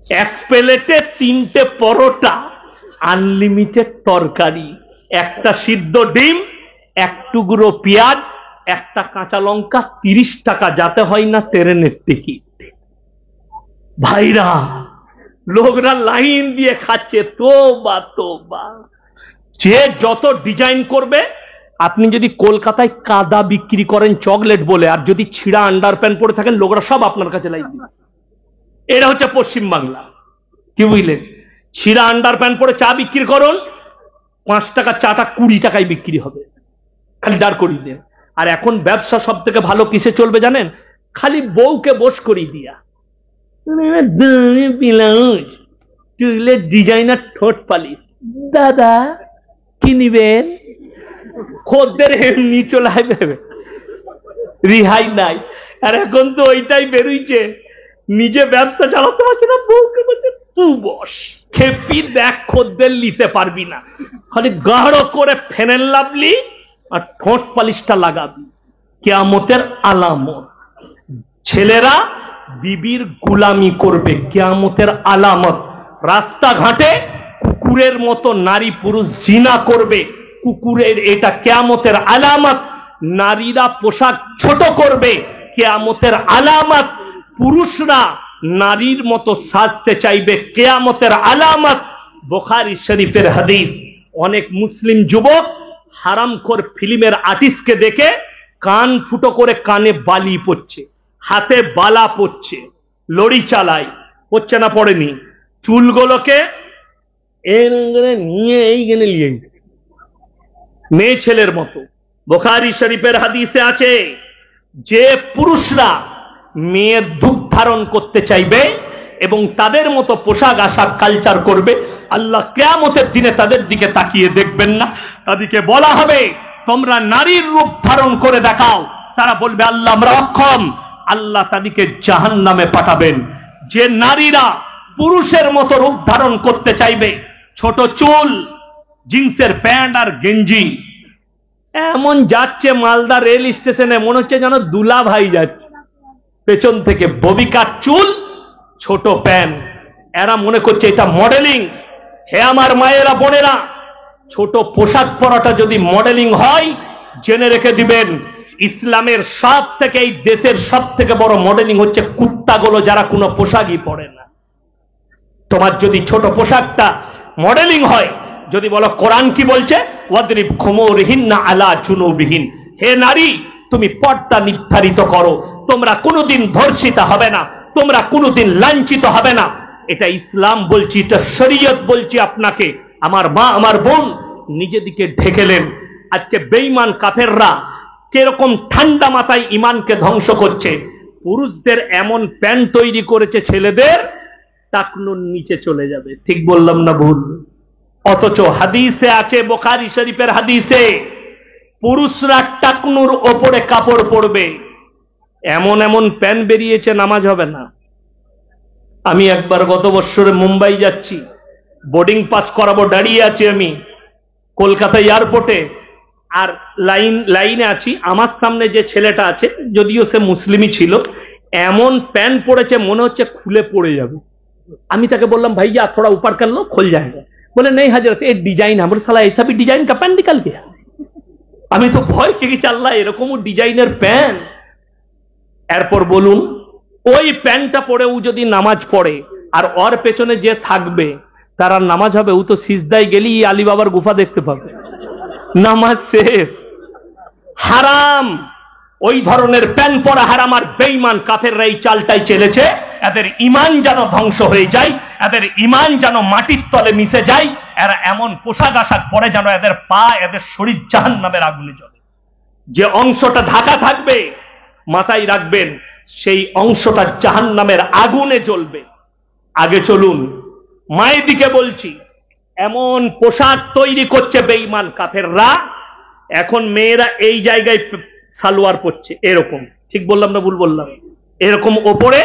এক প্লেটে 3টে পরোটা, আনলিমিটেড তরকারি, একটা সিদ্ধ ডিম, এক টুকরো পেঁয়াজ, একটা কাঁচা লঙ্কা, 30 টাকা, যাতে হয় না ট্রেনের টিকিট। ভাইরা লোকরা লাইন দিয়ে খাচ্ছে। তোবা তোবা। যে যত ডিজাইন করবে, আপনি যদি কলকাতায় কাদা বিক্রি করেন চকলেট বলে, আর যদি ছিঁড়া আন্ডার প্যান্ট পরে থাকেন, লোকরা সব আপনার কাছে লাইন দিবে। এটা হচ্ছে পশ্চিম বাংলা। কি বুঝলেন? ছিঁড়া আন্ডার প্যান্ট পরে চা বিক্রি করুন, 5 টাকা চাটা 20 টাকায় বিক্রি হবে, খালি দাঁড় করিয়ে দেন। আর এখন ব্যবসা সব থেকে ভালো কিসে চলবে জানেন? খালি বউকে বস করিয়ে দিয়া, চুলের ডিজাইনার ঠোঁট পালিশ, দাদা কি নিবেন? খদ্দের এমনি চলে আসবে, রিহাই নাই। আর এখন তো ওইটাই বেরোইছে, নিজে ব্যবসা চালাতে পারছে না, বউকে বলছে তুই বস, খেপি দেখ, খদ্দের নিতে পারবি না, খালি গাঢ় করে ফেনেল লাভলি আর ঠোঁট পালিশটা লাগাবি। কিয়ামতের আলামত। ছেলেরা বিবির গুলামি করবে, কিয়ামতের আলামত। রাস্তাঘাটে কুকুরের মতো নারী পুরুষ জিনা করবে, কুকুরের, এটা কিয়ামতের আলামত। নারীরা পোশাক ছোট করবে, কিয়ামতের আলামত। পুরুষরা নারীর মতো সাজতে চাইবে, কিয়ামতের আলামত। বুখারী শরীফের হাদিস। অনেক মুসলিম যুবক হারামখোর ফিল্মের আর্টিস্টকে দেখে কান ফুটো করে কানে বালি পড়ছে, হাতে বালা পড়ছে, লড়ি চালায়, পড়ছে না পড়েনি, চুলগুলোকে নিয়ে এইখানে নিয়ে মেয়ে ছেলের মতো। বুখারী শরীফের হাদিসে আছে, যে পুরুষরা মেয়ের ধূপ ধারণ করতে চাইবে এবং তাদের মতো পোশাক আশাক কালচার করবে, আল্লাহ কিয়ামতের দিনে তাদের দিকে তাকিয়ে দেখবেন না। তাদেরকে বলা হবে তোমরা নারীর রূপ ধারণ করে দেখাও, তারা বলবে আল্লাহ আমরা অক্ষম। আল্লাহ তাদেরকে জাহান্নামে পাঠাবেন। যে নারীরা পুরুষের মতো রূপ ধারণ করতে চাইবে, ছোট চুল, জিন্সের প্যান্ট আর গেঞ্জি, এমন যাচ্ছে মালদা রেল স্টেশনে, মনে হচ্ছে যেন দুলা ভাই যাচ্ছে, পেছন থেকে ববিকার চুল, ছোট প্যান্ট। এরা মনে করছে এটা মডেলিং। হে আমার মায়েরা বোনেরা, ছোট পোশাক পরাটা যদি মডেলিং হয়, জেনে রেখে দিবেন ইসলামের সব থেকে, এই দেশের সব থেকে বড় মডেলিং হচ্ছে কুত্তাগুলো, যারা কোনো পোশাকই পরে না। তোমার যদি ছোট পোশাকটা মডেলিং হয়, যদি বলো কোরআন কি বলছে, ওয়াদরিব খুমুরহিন্না আলা জুনুবিহিন, হে নারী তুমি পর্দা নির্ধারিত করো, তোমরা কোনোদিন ধর্ষিতা হবে না, তোমরা কোনোদিন লাঞ্ছিত হবে না। এটা ইসলাম বলছি, এটা শরীয়ত বলছি আপনাকে। আমার মা আমার বোন নিজেদিকে ঢেকেলেন। আজকে বেঈমান কাফেররা কিরকম ঠান্ডা মাথায় ইমানকে ধ্বংস করছে। পুরুষদের এমন প্যান্ট তৈরি করেছে ছেলেদের টাকনুর নিচে চলে যাবে। ঠিক বললাম না ভুল? অথচ হাদিসে আছে, বুখারী শরীফের হাদিসে, পুরুষরা টাকনুর ওপরে কাপড় পরবে। এমন এমন প্যান্ট বেরিয়েছে, নামাজ হবে না। আমি একবার গত বছরে মুম্বাই যাচ্ছি, বোর্ডিং পাস করাবো, দাঁড়িয়ে আছি আমি কলকাতা এয়ারপোর্টে, আর লাইনে আছি। আমার সামনে যে ছেলেটা আছে, যদিও সে মুসলিমই ছিল, এমন প্যান্ট পরেছে মনে হচ্ছে খুলে পড়ে যাবে। আমি তাকে বললাম ভাইয়া থোড়া উপর কর লো, খুল যায়গা। বলে নেই হাজরত, এ ডিজাইন আমার সালা ऐसा भी ডিজাইন কা প্যান্ট নিকাল গয়া। আমি তো ভয় পেয়ে গেছি, আল্লাহ এরকমও ডিজাইনের প্যান্ট। এরপর বলুন, ওই প্যান্টটা পরে ও যদি নামাজ পড়ে, আর ওর পেছনে যে থাকবে তার আর নামাজ হবে? ও তো সিজদায় গেলেই আলী বাবার গুফা দেখতে পাবে, নামাজ শেষ। হারাম। ওই ধরনের প্যান্ট পরা হারাম। আর বেঈমান কাফেররা এই চালটাই চলেছে, এদের ঈমান যেন ধ্বংস হয়ে যায়, এদের ঈমান যেন মাটির তলে মিশে যায়। এরা এমন পোশাক আশাক পরে যেন এদের পা, এদের শরীর জাহান্নামের আগুনে জ্বলে। যে অংশটা ঢাকা থাকবে, মাথায় রাখবেন, সেই অংশটা জাহান্নামের আগুনে জ্বলবে। আগে চলুন, মায়ের দিকে বলছি, এমন পোশাক তৈরি করছে বেঈমান কাফেররা। এখন মেয়েরা এই জায়গায় সালোয়ার পরছে এরকম। ঠিক বললাম না ভুল বললাম? এরকম ওপরে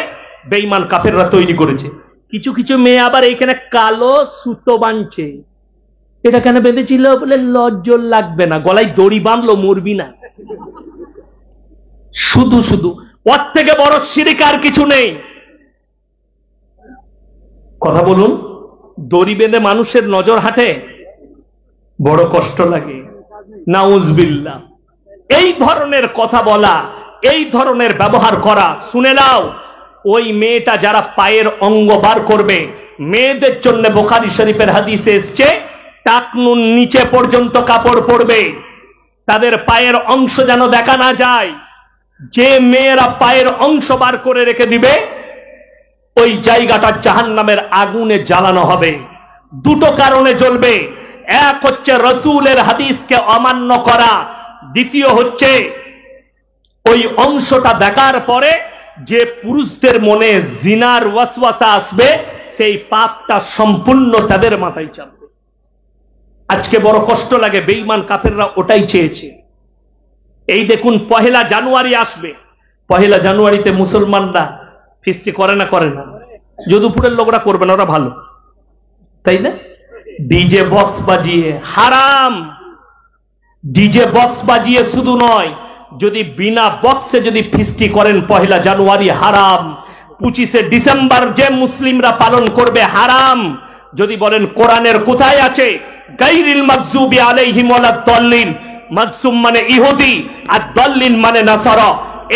বেঈমান কাফেররা তৈরি করেছে। কিছু কিছু মেয়ে আবার এইখানে কালো সুতো বাঁধছে। এটা কেন বেঁধেছিল? বলে লজ্জা লাগবে না, গলায় দড়ি বাঁধলো, মরবি না। শুধু শুধু ওর থেকে বড় শিরক আর কিছু নেই। কথা বলুন, দড়ি বেঁধে মানুষের নজর হাঁটে, বড় কষ্ট লাগে। নাউজুবিল্লাহ। এই ধরনের কথা বলা, এই ধরনের ব্যবহার করা, শুনে নাও, ওই মেয়েটা যারা পায়ের অঙ্গ বার করবে মেয়েদের জন্য বুখারী শরীফের হাদিসে এসছে টাকনুন নিচে পর্যন্ত কাপড় পরবে, তাদের পায়ের অংশ যেন দেখা না যায়। যে মেয়েরা পায়ের অংশ বার করে রেখে দিবে ওই জায়গাটা জাহান্নামের আগুনে জ্বালানো হবে। দুটো কারণে জ্বলবে, এক হচ্ছে রাসূলের হাদিসকে অমান্য করা, দ্বিতীয় হচ্ছে ওই অংশটা দেখার পরে যে পুরুষদের মনে জিনার ওয়াসওয়াসা আসবে সেই পাপটা সম্পূর্ণ তাদের মাথায় চাপবে। আজকে বড় কষ্ট লাগে, বেঈমান কাফেররা ওটাই চেয়েছে। এই দেখুন পহেলা জানুয়ারি আসবে, পহেলা জানুয়ারিতে মুসলমানরা ফিস্টি করে না? করে না? যদুপুরের লোকরা করবে না, ওরা ভালো, তাই না? ডিজে বক্স বাজিয়ে হারাম। ডিজে বক্স বাজিয়ে শুধু নয়, যদি বিনা বক্সে যদি ফিস্টি করেন পহেলা জানুয়ারি হারাম। 25শে ডিসেম্বর যে মুসলিমরা পালন করবে হারাম। যদি বলেন কোরআনের কোথায় আছে গায়রিল মাগযুবি আলাইহিম ওয়ালাদ দাল্লিন, মাগযুব মানে ইহুদি আর দাল্লিন মানে নাসারা,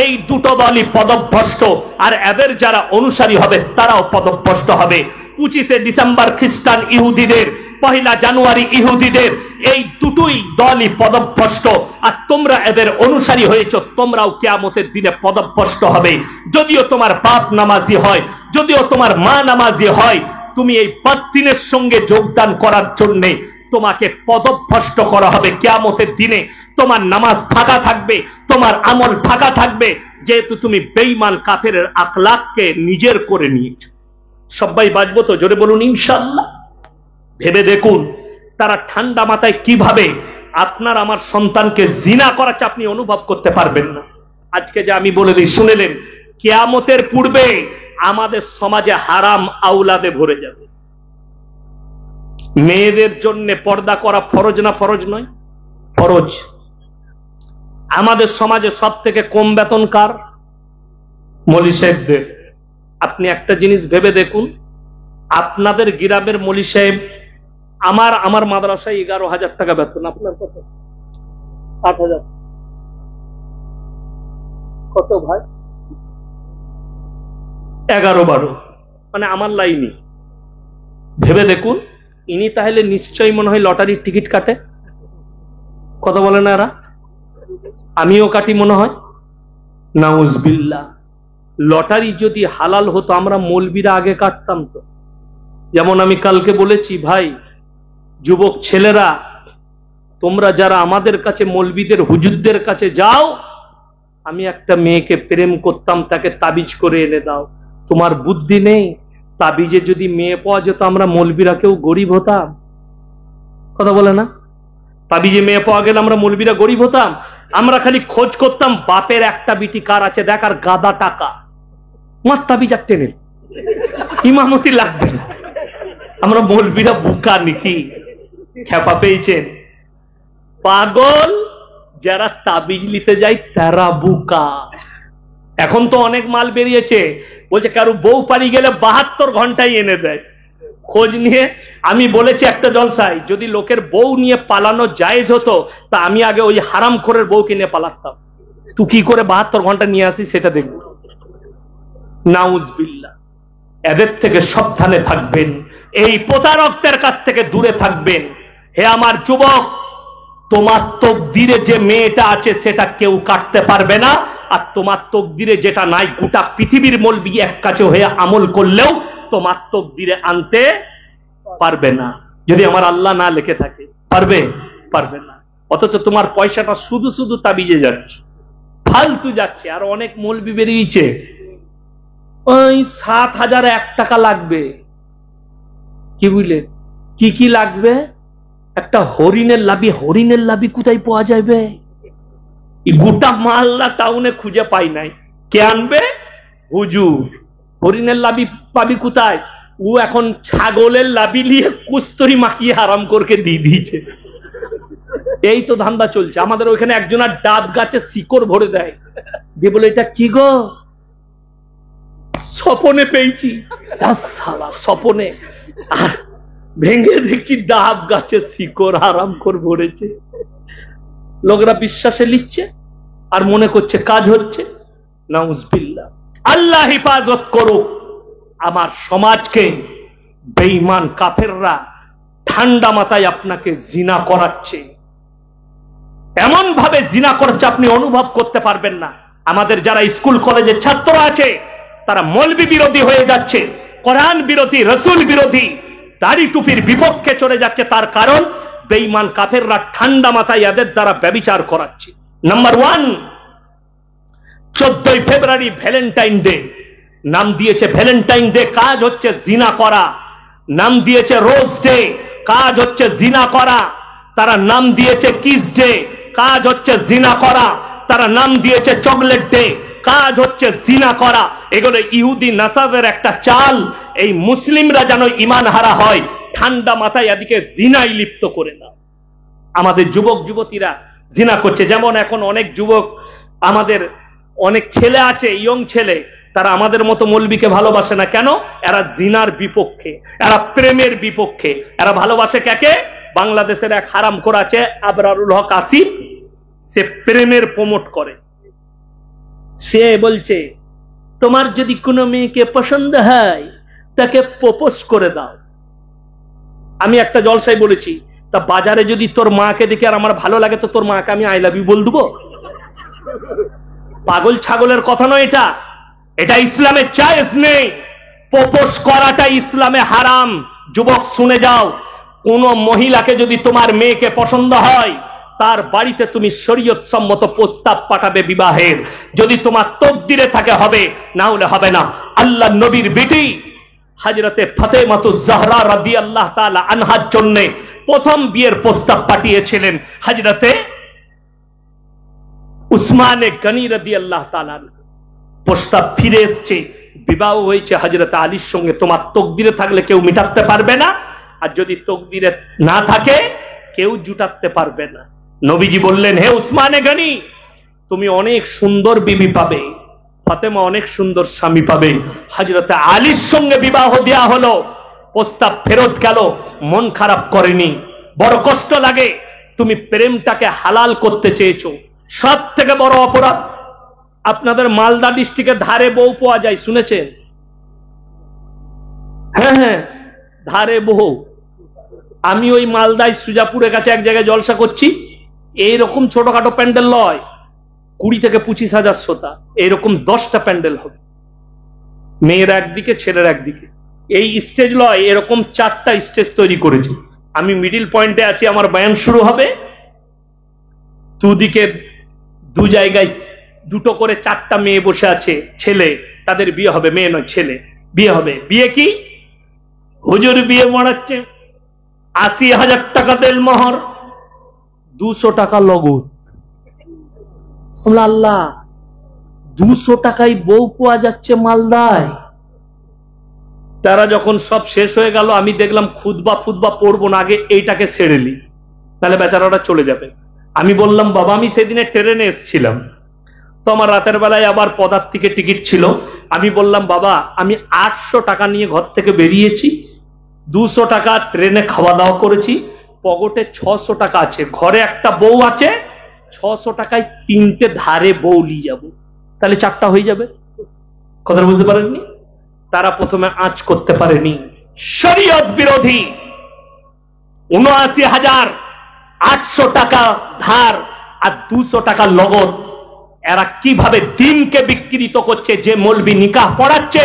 এই দুটো দলই পদভ্রষ্ট, আর এদের যারা অনুসারী হবে তারাও পদভ্রষ্ট হবে। 25শে ডিসেম্বর খ্রিস্টান ইহুদিদের, পহেলা জানুয়ারি ইহুদিদের, এই দুটোই দলই পদভ্রষ্ট, আর তোমরা এদের অনুসারী হয়েছ, তোমরাও কিয়ামতের দিনে পদভ্রষ্ট হবে। যদিও তোমার বাপ নামাজি হয়, যদিও তোমার মা নামাজি হয়, তুমি এই বাতিলের সঙ্গে যোগদান করার জন্য তোমাকে পদভ্রষ্ট করা হবে কিয়ামতের দিনে। তোমার নামাজ ফাঁকা থাকবে, তোমার আমল ফাঁকা থাকবে, যেহেতু তুমি বেঈমান কাফেরের আখলাককে নিজের করে নিয়েছো। সবাই বাঁচবো তো? জোরে বলুন ইনশাআল্লাহ। ভেবে দেখুন তারা ঠান্ডা মাথায় কিভাবে আপনার আমার সন্তানকে জিনা করাচ্ছে আপনি অনুভব করতে পারবেন না। আজকে যে আমি বলে দিই শুনেলেন, কিয়ামতের পূর্বে আমাদের সমাজে হারাম আওলাদে ভরে যাবে। মেয়েদের জন্য পর্দা করা ফরজ না ফরজ নয়? ফরজ। আমাদের সমাজে সব থেকে কম বেতন কার? মৌলী সাহেবদের। আপনি একটা জিনিস ভেবে দেখুন, আপনাদের গ্রামের মৌলী সাহেব, আমার মাদ্রাসায় 11,000 টাকা বেতন, আপনার কত? 8,000। কত ভাই? 11-12, মানে আমার লাইনই। ভেবে দেখুন, ইনি তাহলে নিশ্চয়ই মনে হয় লটারির টিকিট কাটে। কথা বলে না এরা? আমিও কাটি মনে হয়। নাউজুবিল্লাহ। লটারি যদি হালাল হতো আমরা মৌলবীরা আগে কাটতাম তো। যেমন আমি কালকে বলেছি, ভাই যুবক ছেলেরা, তোমরা যারা আমাদের কাছে মৌলবীদের হুজুরদের কাছে যাও, আমি একটা মেয়েকে প্রেম করতাম, তাকে তাবিজ করে এনে দাও। তোমার বুদ্ধি নেই? তাবিজে যদি মেয়ে পাওয়া যেত আমরা মৌলবীরা কেউ গরিব হতাম? কথা বলে না? তাবিজে মেয়ে পাওয়া গেলে আমরা মৌলবীরা গরিব হতাম? আমরা খালি খোঁজ করতাম বাপের একটা বিটি কার আছে দেখ, আর গাদা টাকা, মার তাবিজ আর টেনে, ইমামতি লাগবে না। আমরা মৌলবীরা বুকা নাকি? খেপা পেয়েছেন? পাগল যারা তাবিজ নিতে যায় তারা বুকা। এখন তো অনেক মাল বেরিয়েছে, বলছে কারো বউ পারি গেলে 72 ঘন্টায় এনে দেয়। খোঁজ নিয়ে আমি বলেছি একটা জলসায়, যদি লোকের বউ নিয়ে পালানো জায়েজ হতো তা আমি আগে ওই হারামখোরের বউকে নিয়ে পালাতাম। তুই কি করে 72 ঘন্টা নিয়ে আসিস সেটা দেখব। নাউজুবিল্লাহ। এদের থেকে সাবধানে থাকবেন, এই প্রতারকদের কাছ থেকে দূরে থাকবেন। হে আমার যুবক, তোমার তকদিরে যে মেয়েটা আছে সেটা কেউ কাটতে পারবে না, আর তোমার তকদিরে যেটা নাই গোটা পৃথিবীর মৌলবি এক কাছে হয়ে আমল করলেও তোমার তকদিরে আনতে পারবে না, যদি আমার আল্লাহ না লিখে থাকে। পারবে? পারবে না। অথচ তোমার পয়সাটা শুধু শুধু তাবিজে যাচ্ছে, ফালতু যাচ্ছে। আর অনেক মৌলবি বেরিয়েছে, ওই 7,001 টাকা লাগবে। কি বুঝলেন? কি কি লাগবে? একটা হরিণের লাবি। হরিণের লাবি কোথায় পাওয়া যাবে? গোটা মালদা টাউনে খুঁজে পাই নাই। কে আনবে? হুজুর। হরিণের লাবি পাবি কোথায়? ও এখন ছাগলের লাবি নিয়ে কুস্তরি মাখিয়ে হারাম করকে দিয়ে দিয়েছে। এই তো ধান্দা চলছে। আমাদের ওইখানে একজনের ডাব গাছে শিকড় ভরে দেয়, দিয়ে বলে এটা কি গো? স্বপনে পেয়েছি। সালা স্বপনে, আর ভেঙে দেখছি ডাব গাছে শিকড় হারাম করে ভরেছে। লোকরা বিশ্বাসে লিখছে আর মনে করছে কাজ হচ্ছে। নাউজুবিল্লাহ। আল্লাহ হেফাজত করুক আমার সমাজকে বেঈমান কাফেররা ঠান্ডা মাথায় আপনাকে জিনা করাচ্ছে, এমন ভাবে জিনা করছে আপনি অনুভব করতে পারবেন না। আমাদের যারা স্কুল কলেজের ছাত্র আছে তারা মৌলবি বিরোধী হয়ে যাচ্ছে, কোরআন বিরোধী, রসুল বিরোধী, দাড়ি টুপির বিপক্ষে চলে যাচ্ছে। তার কারণ বেঈমান কাফেররা ঠান্ডা মাথায় এদের দ্বারা ব্যভিচার করাচ্ছে। নাম্বার 1, 14 ফেব্রুয়ারি ভ্যালেন্টাইন ডে, নাম দিয়েছে ভ্যালেন্টাইন ডে, কাজ হচ্ছে জিনা করা। নাম দিয়েছে রোজ ডে, কাজ হচ্ছে জিনা করা। তারা নাম দিয়েছে কিস ডে, কাজ হচ্ছে জিনা করা। তারা নাম দিয়েছে চকলেট ডে, কাজ হচ্ছে জিনা করা। এগুলো ইহুদি নাসারের একটা চাল, এই মুসলিমরা যেন ঈমান হারা হয়, ঠান্ডা মাথায় এদিকে জিনায় লিপ্ত করে না। আমাদের যুবক যুবতীরা জিনা করছে। যেমন এখন অনেক যুবক, আমাদের অনেক ছেলে আছে, ইয়ং ছেলে, তারা আমাদের মতো মৌলবীকে ভালোবাসে না। কেন? এরা জিনার বিপক্ষে, এরা প্রেমের বিপক্ষে। এরা ভালোবাসে কাকে? বাংলাদেশের এক হারামখোর আছে আবরারুল হক আসিফ, সে প্রেমের প্রমোট করে। সে বলছে তোমার যদি কোনো মেয়েকে পছন্দ হয় তাকে প্রপোজ করে দাও। আমি একটা জলসায় বলেছি, তা বাজারে যদি তোর মাকে দেখে আর আমার ভালো লাগে তো তোর মাকে আমি আই লাভ ইউ বল দেবো? পাগল ছাগলের কথা নয় এটা, এটা ইসলামে জায়েজ নেই। প্রপোজ করাটা ইসলামে হারাম। যুবক শুনে যাও, কোন মহিলাকে যদি তোমার মেয়েকে পছন্দ হয় তার বাড়িতে তুমি শরীয়ত সম্মত প্রস্তাব পাঠাবে বিবাহের। যদি তোমার তকদিরে থাকে হবে, না হলে হবে না। আল্লাহ নবীর বেটি হযরতে ফাতেমাতুজ জাহরা রাদিয়াল্লাহু তাআলা আনহার জন্য প্রথম বিয়ের প্রস্তাব পাঠিয়েছিলেন হযরতে উসমানে গনি রাদিয়াল্লাহু তাআলা। প্রস্তাব ফিরে এসেছে, বিবাহ হয়েছে হযরত আলীর সঙ্গে। তোমার তকদিরে থাকলে কেউ মিটাতে পারবে না, আর যদি তকদিরে না থাকে কেউ জুটাতে পারবে না। নবীজি বললেন, হে উসমানে গনি, তুমি অনেক সুন্দর বিবি পাবে, ফাতেমা অনেক সুন্দর স্বামী পাবে। হযরত আলীর সঙ্গে বিবাহ দেয়া হলো, প্রস্তাব ফেরত গেল। মন খারাপ করেনি, বড় কষ্ট লাগে। তুমি প্রেমটাকে হালাল করতে চেয়েছো, সব থেকে বড় অপরাধ। আপনাদের মালদা ডিস্ট্রিক্টের ধারে বউ পাওয়া যায়, শুনেছেন? হ্যাঁ হ্যাঁ, ধারে বউ। আমি ওই মালদায় সুজাপুরের কাছে এক জায়গায় জলসা করছি, এইরকম ছোটখাটো প্যান্ডেল লয়, 20 থেকে 25,000 শ্রোতা, এইরকম 10টা প্যান্ডেল হবে, মেয়ের একদিকে ছেলের একদিকে। এই স্টেজ লয়, এরকম 4টা স্টেজ তৈরি করেছে। আমি মিডিল পয়েন্টে আছি, আমার বয়ান শুরু হবে। দুদিকে দু জায়গায় 2টো করে 4টা মেয়ে বসে আছে, ছেলে, তাদের বিয়ে হবে। মেয়ে নয়, ছেলে বিয়ে হবে। বিয়ে কি? হুজুর বিয়ে মারাচ্ছে, 80,000 টাকা দেল মোহর, 200 টাকা নগদ। আল্লাহ, 200 টাকায় বউ পাওয়া যাচ্ছে মালদায়। তারা যখন সব শেষ হয়ে গেল, আমি দেখলাম খুতবা পড়বো না, আগে এইটাকে ছেড়ে নি, তাহলে বেচারাটা চলে যাবে। আমি বললাম, বাবা আমি সেদিনে ট্রেনে এসেছিলাম, তো আমার রাতের বেলায় আবার পদার্থিকের টিকিট ছিল। আমি বললাম, বাবা আমি 800 টাকা নিয়ে ঘর থেকে বেরিয়েছি, 200 টাকা ট্রেনে খাওয়া দাওয়া করেছি, পকেটে 600 টাকা আছে, ঘরে একটা বউ আছে, 600 টাকায় 3টে ধারে বউ নিয়ে যাবো, তাহলে 4টা হয়ে যাবে। কথা বুঝতে পারেননি? তারা প্রথমে আঁচ করতে পারেনি। শরীয়ত বিরোধী 79,800 টাকা ধার আর 200 টাকা নগদ। এরা কিভাবে দিনকে বিকৃত করছে। যে মৌলবি নিকাহ পড়াচ্ছে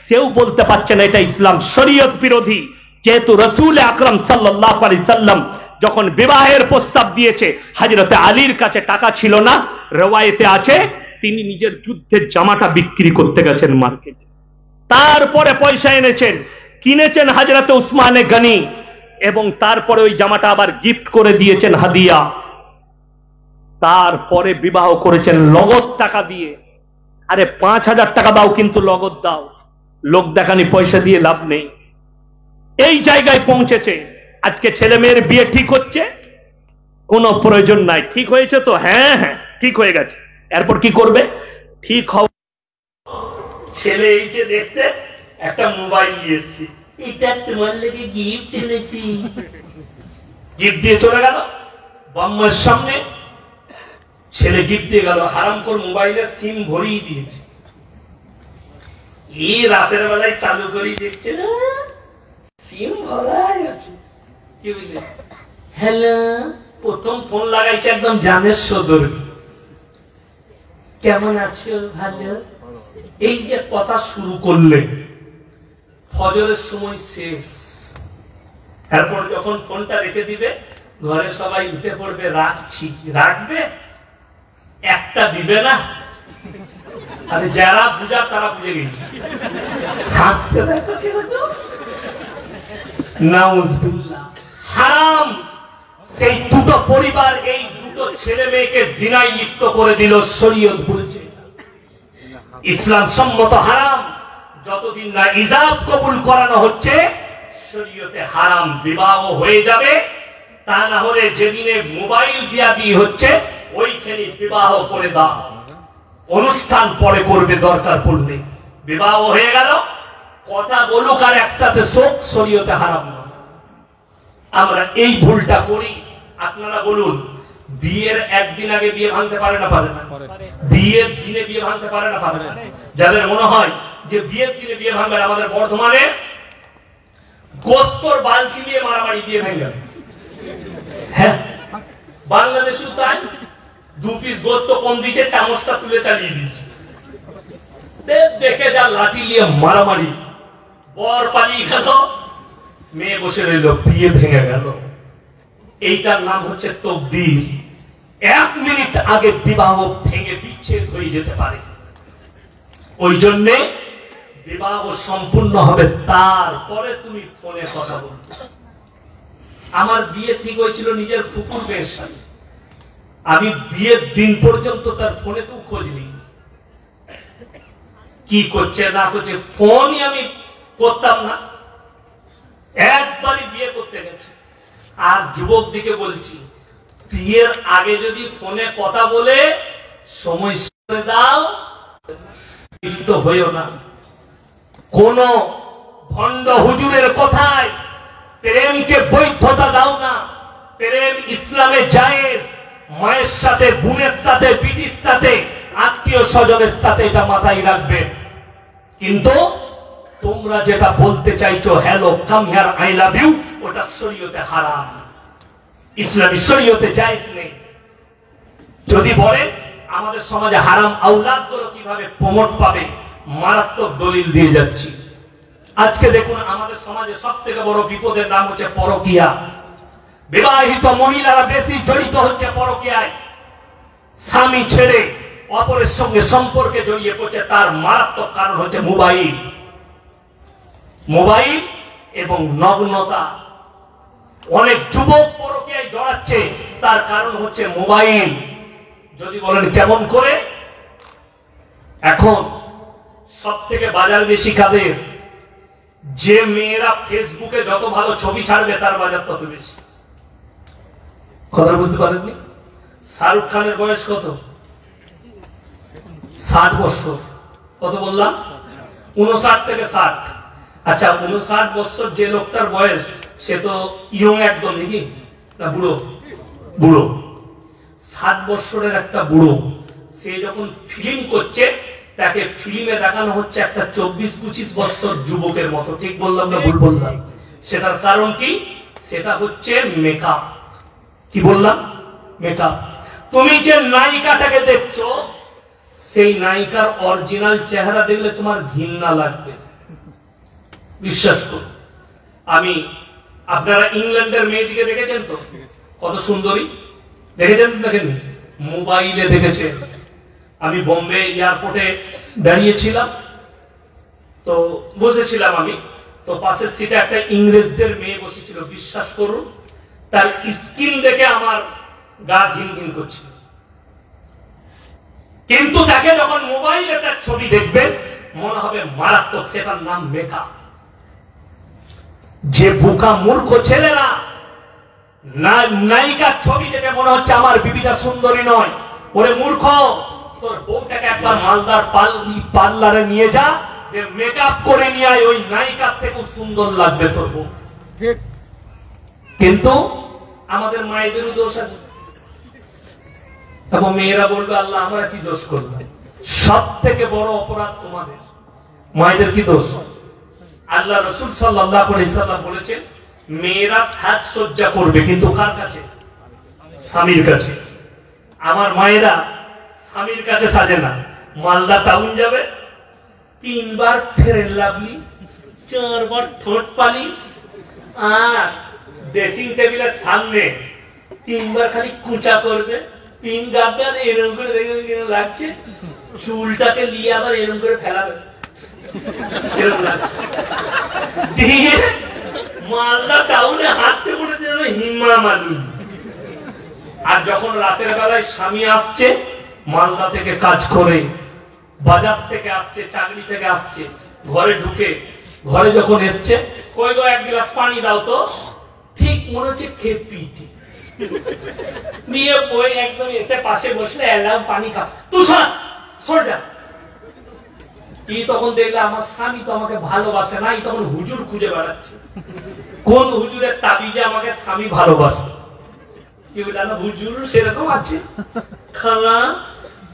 সেও বলতে পারছে না এটা ইসলাম। শরীয়ত বিরোধী। যেহেতু রাসূল আকরাম সাল্লাল্লাহু আলাইহি সাল্লাম যখন বিবাহের প্রস্তাব দিয়েছে, হযরতে আলীর কাছে টাকা ছিল না, রওয়ায়েতে আছে তিনি নিজের যুদ্ধের জামাটা বিক্রি করতে গেছেন মার্কেটে, তারপরে পয়সা এনেছেন, কিনেছেন হযরতে উসমানে গনি, এবং তারপরে ওই জামাটা আবার গিফট করে দিয়েছেন হাদিয়া। তারপরে বিবাহ করেছেন নগদ টাকা দিয়ে। আরে 5,000 টাকা দাও, কিন্তু নগদ দাও, লোক দেখানি পয়সা দিয়ে লাভ নেই। এই জায়গায় পৌঁছেছে। আজকে ছেলে মেয়ের বিয়ে ঠিক হচ্ছে, কোনো প্রয়োজন নাই। ঠিক হয়েছে তো? হ্যাঁ হ্যাঁ ঠিক হয়ে গেছে। এরপর কি করবে? ঠিক হও, ছেলে এই যে দেখতে একটা মোবাইল নিয়ে এসেছি, এটা তোমার লেগে গিফট এনেছি, গিফট দিয়ে চলে গেল বাম্মার সামনে। ছেলে গিফট দিয়ে গেল, হারামখোর মোবাইলের সিম ভরিয়ে দিয়েছে। এই রাতের বেলায় চালু করেই দেখছে না, সিম ভরাই আছে। কি বুঝলে? হ্যালো, প্রথম ফোন লাগাইছে একদম জানের সদর, কেমন আছো? ভালো। এই যে কথা শুরু করলে, ফজরের সময় শেষ। এরপর যখন ফোনটা রেখে দিবে, ঘরে সবাই উঠে পড়বে, রাখছি। রাখবে, একটা দিবে না। আরে যারা বুঝার তারা বুঝে গেছে। হাসছে দেখো কিরকম। নাউজুবিল্লাহ। হারাম। সেই দুটো পরিবার, এই দুটো ছেলে মেয়েকে জিনায় লিপ্ত করে দিল। শরীয়ত বলছে ইসলাম সম্মত হারাম। যতদিন না ইজাব কবুল করানো হচ্ছে, শরীয়তে হারাম। বিবাহ হয়ে যাবে, তা না হলে যেদিনে মোবাইল দিয়া দিয়ে হচ্ছে ওইখানে বিবাহ করে দাও। অনুষ্ঠান পরে করবে দরকার পড়লে। বিবাহ হয়ে গেল, কথা বলুক আর একসাথে শোক, শরীয়তে হারাম না। আমরা এই ভুলটা করি। আপনারা বলুন, বিয়ের একদিন আগে বিয়ে ভাঙতে পারে না পারে না? বিয়ের দিনে বিয়ে ভাঙতে পারে না পারে না? যাদের মনে হয় যে বিয়ের দিনে বিয়ে ভাঙবে, আমাদের বর্ধমানে গোস্তর বালতি নিয়ে মারামারি বিয়ে ভেঙে। হ্যাঁ, বাংলাদেশেও তাই। 2 পিস গোস্ত কম দিচ্ছে, চামচটা তুলে চালিয়ে দিচ্ছে। দেখে যা লাঠি নিয়ে মারামারি। বর পালিয়ে গেল, মেয়ে বসে রইল, বিয়ে ভেঙে গেল। এইটার নাম হচ্ছে তকদির। 1 মিনিট আগে বিবাহ ভেঙে বিচ্ছেদ হয়ে যেতে পারে। ওই জন্যে বিবাহ সম্পূর্ণ হবে, তারপরে তুমি ফোনে কথা বলবে। আমার বিয়ে ঠিক হয়েছিল নিজের ফুকুর মেয়ের সাথে। আমি বিয়ের দিন পর্যন্ত তার ফোনে তো খোঁজ নিই, কি করছে না করছে, ফোনই আমি করতাম না। একবারই বিয়ে করতে গেছে। আর যুবক দিকে বলছি, বিয়ের আগে যদি ফোনে কথা বলে সময় করে দাও, লিপ্ত হইও না। কোন ভণ্ড হুজুরের কথায় প্রেমকে বৈধতা দাও না। প্রেম ইসলামে জায়েজ। মায়ের সাথে, বোনের সাথে, বিটির সাথে, আত্মীয় স্বজনের সাথে, এটা মাথায় রাখবে। কিন্তু তোমরা যেটা বলতে চাইছো, hello come here I love you, ওটা শরীয়তে হারাম, ইসলামী শরীয়তে জায়েজ নেই। যদি বলে আমাদের সমাজে হারাম আওলাদ গুলো কিভাবে প্রমোট পাবে, মারাত্মক দলিল দিয়ে যাচ্ছি। আজকে দেখুন আমাদের সমাজে সব থেকে বড় বিপদের নাম হচ্ছে পরকীয়া। বিবাহিত মহিলারা বেশি জড়িত হচ্ছে পরকীয়ায়। স্বামী ছেড়ে অপরের সঙ্গে সম্পর্কে জড়িয়ে পড়ছে, তার মারাত্মক কারণ হচ্ছে মোবাইল। মোবাইল এবং নগ্নতা। অনেক যুবক পরকীয়ায় জড়াচ্ছে, তার কারণ হচ্ছে মোবাইল। যদি বলেন কেমন করে, এখন সব থেকে বাজার বেশি কাদের? যে মেয়েরা ফেসবুকে যত ভালো ছবি ছাড়বে, তার বাজার তত বেশি। কথা বুঝতে পারেননি? শাহরুখ খানের বয়স কত? 60 বছর। কত বললাম? 59 থেকে 60। আচ্ছা, 59 বছর যে লোকটার বয়স, সে তো ইয়ং একদম নাকি না বুড়ো? বুড়ো। 60 বছরের একটা বুড়ো, সে যখন ফিল্ম করছে, তাকে ফিল্মে দেখানো হচ্ছে একটা 24-25 বছর যুবকের মতো। ঠিক বললাম না ভুল বললাম? সেটার কারণ কি? সেটা হচ্ছে মেকআপ। কি বললাম? মেকআপ। তুমি যে নায়িকাটাকে দেখছো, সেই নায়িকার অরিজিনাল চেহারা দেখলে তোমার ঘৃণা লাগবে, বিশ্বাস করো। আপনারা ইংল্যান্ডের মেয়েদিকে দেখেছেন তো, কত সুন্দরী দেখেছেন? দেখেন, মোবাইলে দেখেছেন। আমি বোম্বে এয়ারপোর্টে দাঁড়িয়েছিলাম, তো বসেছিলাম আমি, তো পাশের সিটে একটা ইংরেজদের মেয়ে বসেছিল। বিশ্বাস করুন, তার স্কিন দেখে আমার গা ঘিন ঘিন করছিল। কিন্তু তাকে যখন মোবাইলে তার ছবি দেখবেন, মনে হবে মারাত্মক। সেটার নাম মেকআপ। যে বোকা মূর্খ ছেলেরা নায়িকার ছবি দেখে মনে হচ্ছে আমার বিবিটা সুন্দরী নয়, ওরে মূর্খ, তোর বউটাকে একবার মালদার পার্লারে নিয়ে যা, মেকআপ করে নিয়ে আয়, ওই নায়িকার থেকেও সুন্দর লাগবে তোর বউ। কিন্তু আমাদের মায়েদেরও দোষ আছে। এবং মেয়েরা বলবে, আল্লাহ আমরা কি দোষ করলাম? সব থেকে বড় অপরাধ তোমাদের। মায়েদের কি দোষ? আল্লাহ রাসূল সাল্লাল্লাহু আলাইহি সাল্লাম বলেছেন মেয়েরা সাজসজ্জা করবে, কিন্তু কার কাছে? স্বামীর কাছে। আমার মায়েরা স্বামীর কাছে সাজে না। মালদা টাউন যাবে, 3 বার ফেয়ার লাভলি, 4 বার ঠোঁট পালিশ, আর ড্রেসিং টেবিলের সামনে 3 বার খালি কুঁচা করবে, পিন গাববে, আর এরকম করে দেখবে কেন লাগছে, চুলটাকে নিয়ে আবার এরকম করে ফেলাবে, এরকম লাগছে। দিয়ে মালদা টাউনে হাঁটতে পড়ে যাবে হিমা মালুম। আর যখন রাতের বেলায় স্বামী আসছে মালদা থেকে কাজ করে, বাজার থেকে আসছে, চাকরি থেকে আসছে, ঘরে ঢুকে, ঘরে যখন এসছে, কই গো 1 গ্লাস পানি দাও তো, ঠিক মনে হচ্ছে খেপি নিয়ে বই একদম এসে পাশে বসলে এলাম পানি খা, তুই সর যা। এই তখন দেখলে আমার স্বামী তো আমাকে ভালোবাসে না, এই তখন হুজুর খুঁজে বেড়াচ্ছে, কোন হুজুরের তাবিজে আমাকে স্বামী ভালোবাসে। কি বললাম না, হুজুর সেরকম আছে, খালা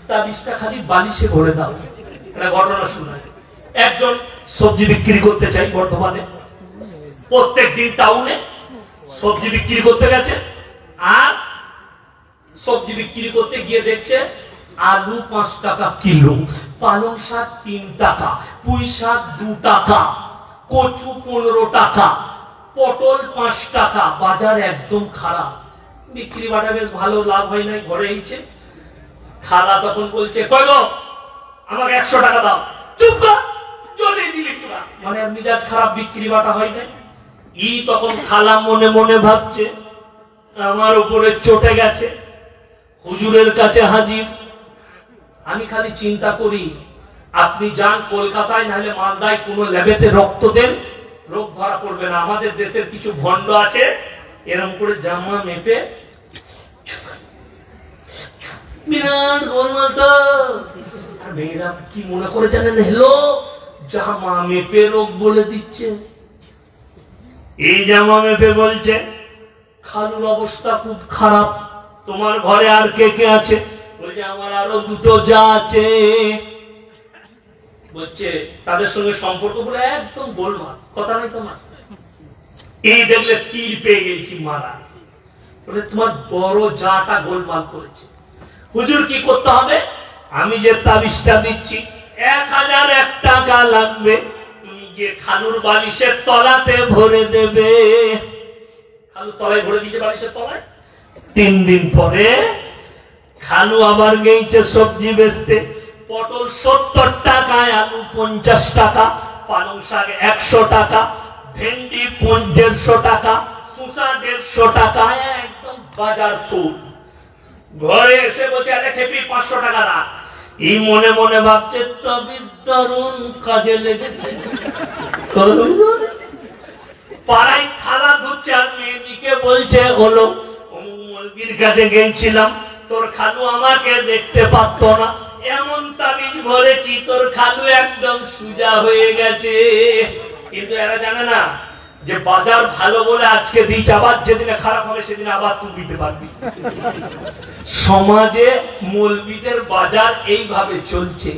তাবিজটা খালি বালিশে ভরে দাও। এটা ঘটনা শোনায়। একজন সবজি বিক্রি করতে চাই বর্ধমানে, প্রত্যেক দিন টাউনে সবজি বিক্রি করতে গেছে, আর সবজি বিক্রি করতে গিয়ে দেখছে আলু 5 টাকা কিলো, পালং শাক 3 টাকা, পুঁই শাক 2 টাকা, কচু 15 টাকা, পটল 5 টাকা। বাজার একদম খারাপ, বিক্রি বাটা বেশ ভালো, লাভ হয় নাই, ঘরে এইছে। খালা তখন বলছে কই গো আমাকে 100 টাকা দাও। চুপ কর, জলে দিলি চুরা, মানে মিজাজ খারাপ, বিক্রি বাটা হয় নাই। ই তখন খালা মনে মনে ভাবছে আমার উপরে চটে গেছে, হুজুরের কাছে হাজির। আমি খালি চিন্তা করি আপনি যান কলকাতায়, নাহলে মালদায় কোনো ল্যাবেতে রক্ত দেন, রোগ ধরা পড়বে না। আমাদের দেশের কিছু ভণ্ড আছে এরকম করে জামা মেপে, বিরাট গোলমাল তো। আর মেয়েরা কি মনে করে জানেন, হেলো জামা মেপে রোগ বলে দিচ্ছে। এই জামা মেপে বলছে খালুর অবস্থা খুব খারাপ, তোমার ঘরে আর কে কে আছে? বলছে আমার আরো 2টো যা আছে। বলছে তাদের সঙ্গে সম্পর্ক বলে একদম গোলমাল, কথা নাই তোমার। এই দেখলে তীর পেয়ে গেছি মারা, বলে তোমার বড় যাটা গোলমাল করেছে। হুজুর কি করতে হবে? আমি যে তাবিজটা দিচ্ছি 1001 টাকা লাগবে, তুমি গিয়ে খালুর বালিশের তলাতে ভরে দেবে। খালু তলায় ভরে দিয়েছে, বালিশের তলায়। 3 দিন পরে খালু আবার গেছে সবজি বেচতে, পটল 70 টাকায়, আলু 50 টাকা, পালং শাক 100 টাকা, ভেন্ডি 150 টাকা, শসা 150 টাকা, একদম বাজার ফুল। ঘরে এসে বলছে আরে খেপি 500 টাকা রাখ। এই মনে মনে ভাবছে তাবিজ দারুণ কাজে লেগেছে। পাড়ায় থালা ধুচ্ছে, আর মেয়েদিকে বলছে হলো মৌলবীর কাছে গেছিলাম, তোর খালু আমাকে দেখতে পারতো না, এমন তাবিজ ভরেছি তোর খালু একদম সুজা হয়ে গেছে। কিন্তু এরা জানে না যে বাজার ভালো বলে আজকে দিচ্ছ, আবার যেদিনে খারাপ হবে সেদিন আবার তুই দিতে পারবি। সমাজে মৌলবীদের বাজার এইভাবে চলছে।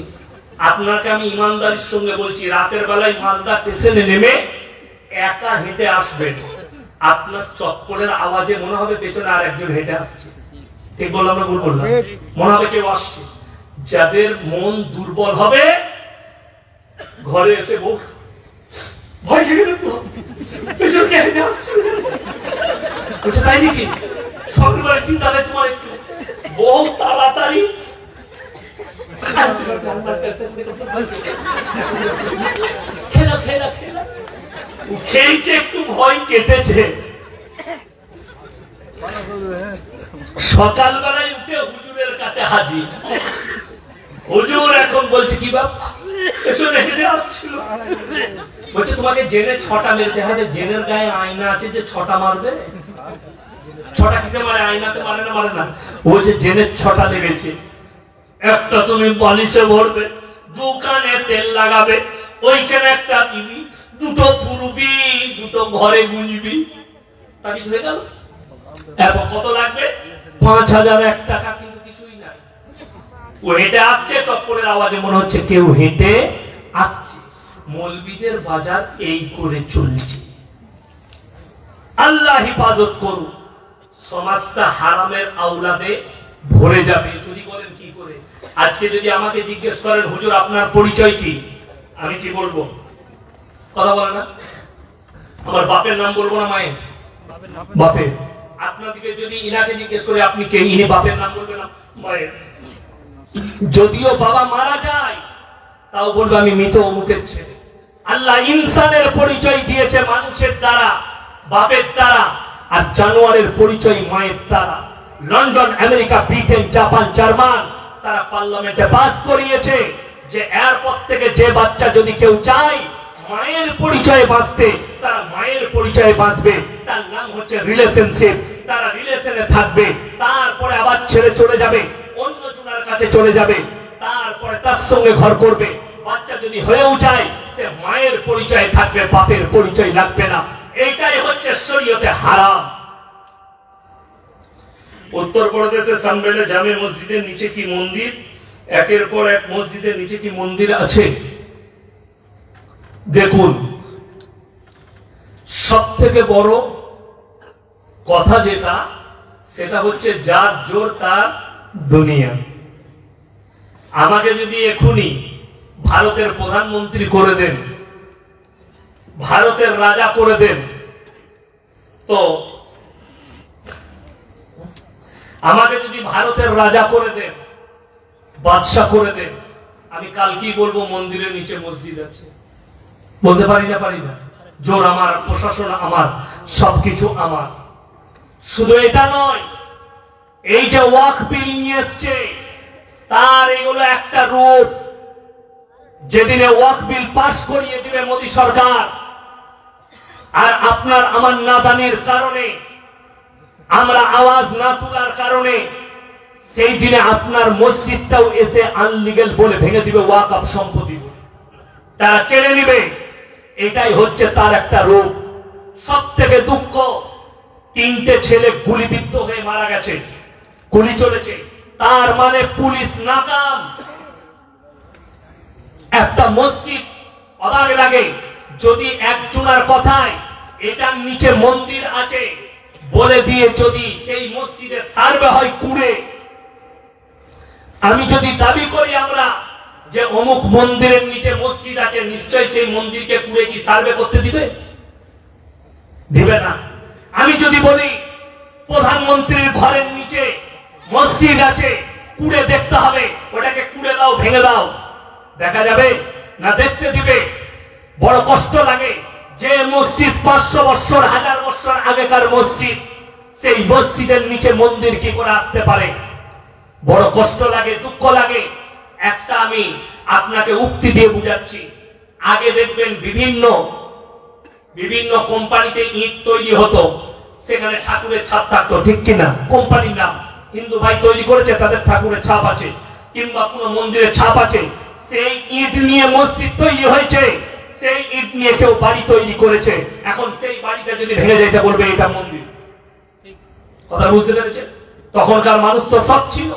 আপনাকে আমি ইমানদারির সঙ্গে বলছি, রাতের বেলায় মালদা স্টেশনে নেমে একা হেঁটে আসবেন, আপনার চপ্পলের আওয়াজে মনে হবে পেছনে আর একজন হেঁটে আসছে। ঠিক বললাম না ভুল বললাম? মনে হবে কেউ আসছে। যাদের মন দুর্বল হবে ঘরে এসে বউ ভয় খেয়ে গেল, তো পেছনে হেঁটে আসছে। তাই নাকি? সকালবেলা চিন্তা নেই তোমার, একটু বহু তাড়াতাড়ি খেলা খেলা খেলা খেয়েছে, একটু ভয় কেটেছে। সকালবেলায় উঠে হুজুরের কাছে হাজির। হুজুর এখন বলছে কি বাপ, পেছনে হেঁটে আসছিল, বলছে তোমাকে জেনে 6টা মেরেছে। হ্যাঁ, জেনের গায়ে আয়না আছে যে 6টা মারবে? 6টা কিসে মারে? আয়নাতে মারে না? মারে না। বলছে জেনের 6টা লেগেছে। একটা তুমি বালিশে ভরবে, 2 কানে তেল লাগাবে, ওইখানে একটা দিবি, 2টো পুরবি, 2টো ঘরে গুঁজবি, তাবিজ হয়ে গেল। এরপর কত লাগবে? 5001 টাকা। কিন্তু কিছুই নাই। ও হেঁটে আসছে, চপ্পলের আওয়াজে মনে হচ্ছে কেউ হেঁটে আসছে। মৌলবীদের বাজার এই করে চলছে। আল্লাহ হিফাজত করুন, সমাজটা হারামের আওলাদে ভরে যাবে। যদি বলেন কি করে, আজকে যদি আমাকে জিজ্ঞেস করেন হুজুর আপনার পরিচয় কি, আমি কি বলবো? কথা বলে না, আমার বাপের নাম বলবো না মায়ের? বাপের। আপনাদেরকে যদি ইনাকে জিজ্ঞেস করে আপনি কে, ইনি বাপের নাম বলবেন না মায়ের। যদিও বাবা মারা যায় তাও বলবে আমি মৃত অমুকের ছেলে। আল্লাহ ইনসানের পরিচয় দিয়েছে মানুষের দ্বারা, বাপের দ্বারা, আর জানোয়ারের পরিচয় মায়ের দ্বারা। London, America, Britain, Japan, German তারা পার্লামেন্টে পাস করিয়েছে যে এরপর থেকে যে বাচ্চা যদি কেউ চায় মায়ের পরিচয়ে বাঁচতে, তারা মায়ের পরিচয়ে বাঁচবে। তার নাম হচ্ছে রিলেশনশিপ। তারা রিলেশনে থাকবে, তারপরে আবার ছেড়ে চলে যাবে, অন্য জনের কাছে চলে যাবে, তারপরে তার সঙ্গে ঘর করবে। বাচ্চা যদি হয়েও যায় সে মায়ের পরিচয়ে থাকবে, বাপের পরিচয় লাগবে না। এইটাই হচ্ছে শরীয়তে হারাম। উত্তরপ্রদেশের সানবেলে জামে মসজিদের নিচে কি মন্দির, একের পর এক মসজিদের নিচে কি মন্দির আছে। দেখুন, সব থেকে বড় কথা যেটা, সেটা হচ্ছে যার জোর তার দুনিয়া। আমাকে যদি এখনই ভারতের প্রধানমন্ত্রী করে দেন, ভারতের রাজা করে দেন, তো আমাকে যদি ভারতের রাজা করে দেন, বাদশাহ করে দেন, আমি কালকেই বলবো মন্দিরের নিচে মসজিদ আছে। বলতে পারি না? পারি না। জোর আমার, প্রশাসন আমার, সবকিছু আমার। শুধু এটা নয়, এই যে ওয়াকফ বিল নিয়ে এসছে, তার এগুলো একটা রূপ। যেদিনে ওয়াকফ বিল পাশ করিয়ে দিবে মোদী সরকার, আর আপনার আমার নাদানির কারণে, আমরা আওয়াজ না তোলার কারণে, সেই দিনে আপনার মসজিদটাও এসে আনলিগেল বলে ভেঙে দিবে, ওয়াকফ সম্পত্তি বলে তারা কেড়ে নিবে। এটাই হচ্ছে তার একটা রূপ। সব থেকে দুঃখ, 3টে ছেলে গুলিবিদ্ধ হয়ে মারা গেছে, গুলি চলেছে, তার মানে পুলিশ নাকাম। একটা মসজিদ, অবাক লাগে যদি একজনের কথায় এটার নিচে মন্দির আছে বলে দিয়ে যদি সেই মসজিদে সার্ভে হয় কুড়ে, আমি যদি দাবি করি আমরা যে অমুক মন্দিরের নিচে মসজিদ আছে, নিশ্চয়ই সেই মন্দিরকে কুড়ে কি সার্ভে করতে দিবে? দিবে না। আমি যদি বলি প্রধানমন্ত্রীর ঘরের নিচে মসজিদ আছে, কুড়ে দেখতে হবে, ওটাকে কুড়ে দাও, ভেঙে দাও, দেখা যাবে না? দেখতে দিবে। বড় কষ্ট লাগে যে মসজিদ 500 বছর 1000 বছর আগেকার মসজিদ, সেই মসজিদের নিচে মন্দির কি করে আসতে পারে? বড় কষ্ট লাগে, দুঃখ লাগে। একটা আমি আপনাকে উক্তি দিয়ে বুঝাচ্ছি। আগে দেখবেন বিভিন্ন বিভিন্ন কোম্পানিতে ইট তৈরি হতো, সেখানে ঠাকুরের ছাপ থাকতো, ঠিক কিনা? কোম্পানির নাম, হিন্দু ভাই তৈরি করেছে, তাদের ঠাকুরের ছাপ আছে, কিংবা কোনো মন্দিরের ছাপ আছে। সেই ইট নিয়ে মসজিদ তৈরি হয়েছে, সেই ইট নিয়ে কেউ বাড়ি তৈরি করেছে। এখন সেই বাড়িটা যদি ভেঙে যায়, বলবে এটা মন্দির। কথা বুঝতে পেরেছে? তখনকার মানুষ তো সৎ ছিল,